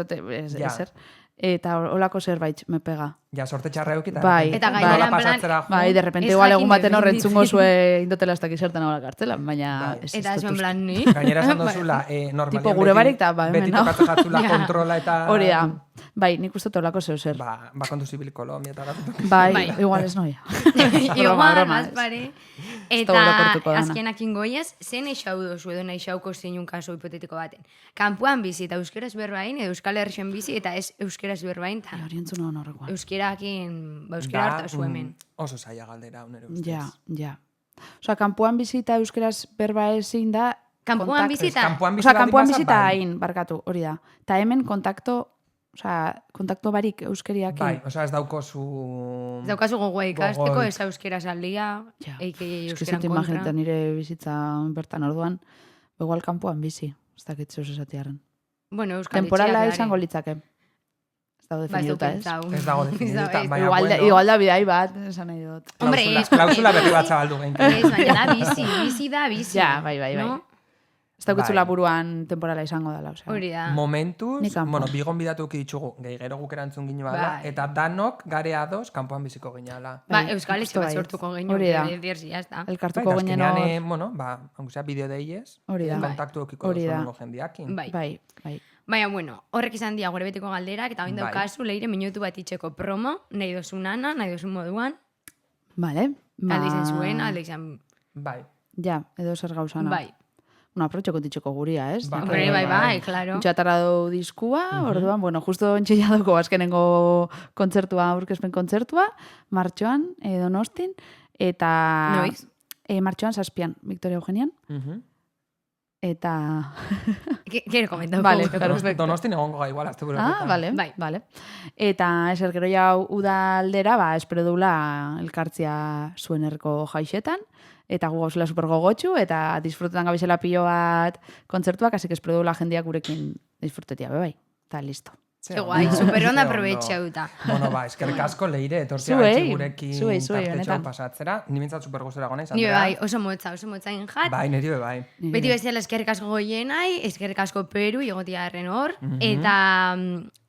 Ja. ezer. Eta holako zerbait me pega. Ja, sorte txarra eukita. Bai. Eta bai. gainera, en plan, pasatzera jo. Bai, de repente Ez igual jakin egun baten bebin horrentzungo ditzen. zue indotela ez dakiz zertan hola kartzelan, baina... Bai. ez Eta dut zuen uste. plan ni. Gainera esan dozula, normalien Tipo gure barik eta, ba, hemen, beti no? tokatzen jatzula Ja. kontrola eta... Hori da. Bai, nik uste tolako zeu zer. Ba kontu zibil Kolombia eta gatu. Bai, Bai. igual ez noia. Igual, broma, más ez. pare. Ez da orokortuko Eta dana. azkenak ingoiaz, zen eixau dozu edo nahi xauko zeinun kaso hipotetiko baten. Kanpoan bizi eta euskeraz berbain, edo euskal herrixen bizi eta ez euskeraz berbain, eta Hori entzun hon horrekoa. euskerakin, euskera hartu hemen. Oso zaila galdera, unere ustez. Ja. Osea, kanpoan bizi eta euskeraz berba ezin da... Kanpoan bizi eta... Kanpoan bizi Osea, baldin kanpoan baza, bizi eta bai. hain, barkatu, hori da. Eta hemen kontakto barik euskeriakin. Bai, osea ez daukozu... Ez daukazu gogoa ikasteko, Gogoa. ez euskera saldia, Ja. eike Ez euskeran que kontra. imagineta nire bizitza bertan orduan, igual kanpoan bizi, ez dakit zeus esatiarren. Bueno, euskal Temporala etxeak, izango dare. litzake. Ez dago Ba, ez dut definituta, ez? pentsau. Ez dago definituta, Ez, baina Igual, bueno. igual da bidai bat, esan nahi dut. Hombre, Klausula berri bat zabaldu gein. Ez, baina da bizi da bizi. Ja, bai. No? Ez daukitzula Bai. buruan temporala izango dela, osea. Hori da. Momentuz, Ni kanpoan. bueno, bigon bidatu ditugu, gehi gero guk erantzun gino bala, Bai. eta danok gare ados kanpoan biziko gineala. Ba, Bai, euskal etxe justo bat bai. sortuko gehiago. Hori da. Dierzi, ya está. Elkartuko Bai, ginen azkenean, hor. bueno, aunque sea bideo deiez, Hori da. kontaktu eukiko Hori da. duzunengo jendiakin. Bai. Bai. Baina, bueno, horrek izan dia gure betiko galderak, eta hain Bai. daukazu, leire minutu bat itxeko promo, nahi dozun nana, nahi dozun moduan, Vale. alde izan zuen, alde izan... Bai. Ja, edo zer gauzana. Bai. Bueno, aprotxeko ditxeko guria, ez? Ba, Hombre, bai, claro. Txatara du diskua, orduan, bueno, justo ontsia dauko azkenengo kontzertua, aurkezpen kontzertua, martxoan, Donostin, eta... Noiz? Martxoan 7an, Victoria Eugenian, Mhm. eta... Quiero comentar un Vale, poco. perfecto. Donostin egongo ga igual, azte Vale, Bai. vale. Eta eser gero jau uda aldera, espero dula elkartzia zuen herriko jaixetan, eta gu gauzela super gogotxu, eta disfrutetan gabizela pilo bat kontzertuak, así que espero dula jendeak gurekin disfrutetia, bai. Eta listo. Qué guai, super onda aprobetxauta. Bueno, eskerrik asko leire, etortzea Zuei, gaitxi gurekin zuei, tartetxoan benetan. pasatzera. Ni bintzat super guztora gona izan Ni dira. bai, oso motza injat. Bai, niri be bai. Beti bezala eskerrik asko goienai, eskerrik asko Peru, egotia erren hor,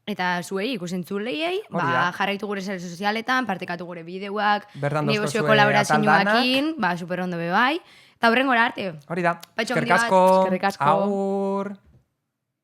eta zuei ikusentzulei, Hori da. jarraitu gure sare sozialetan, partekatu gure bideoak, Bertan dozko negozio zue kolaborazioakin, super ondo be bai. Eta horrengora arte. Hori da. Patxo Eskerrik handi bat. asko. Eskerrik asko. Agur.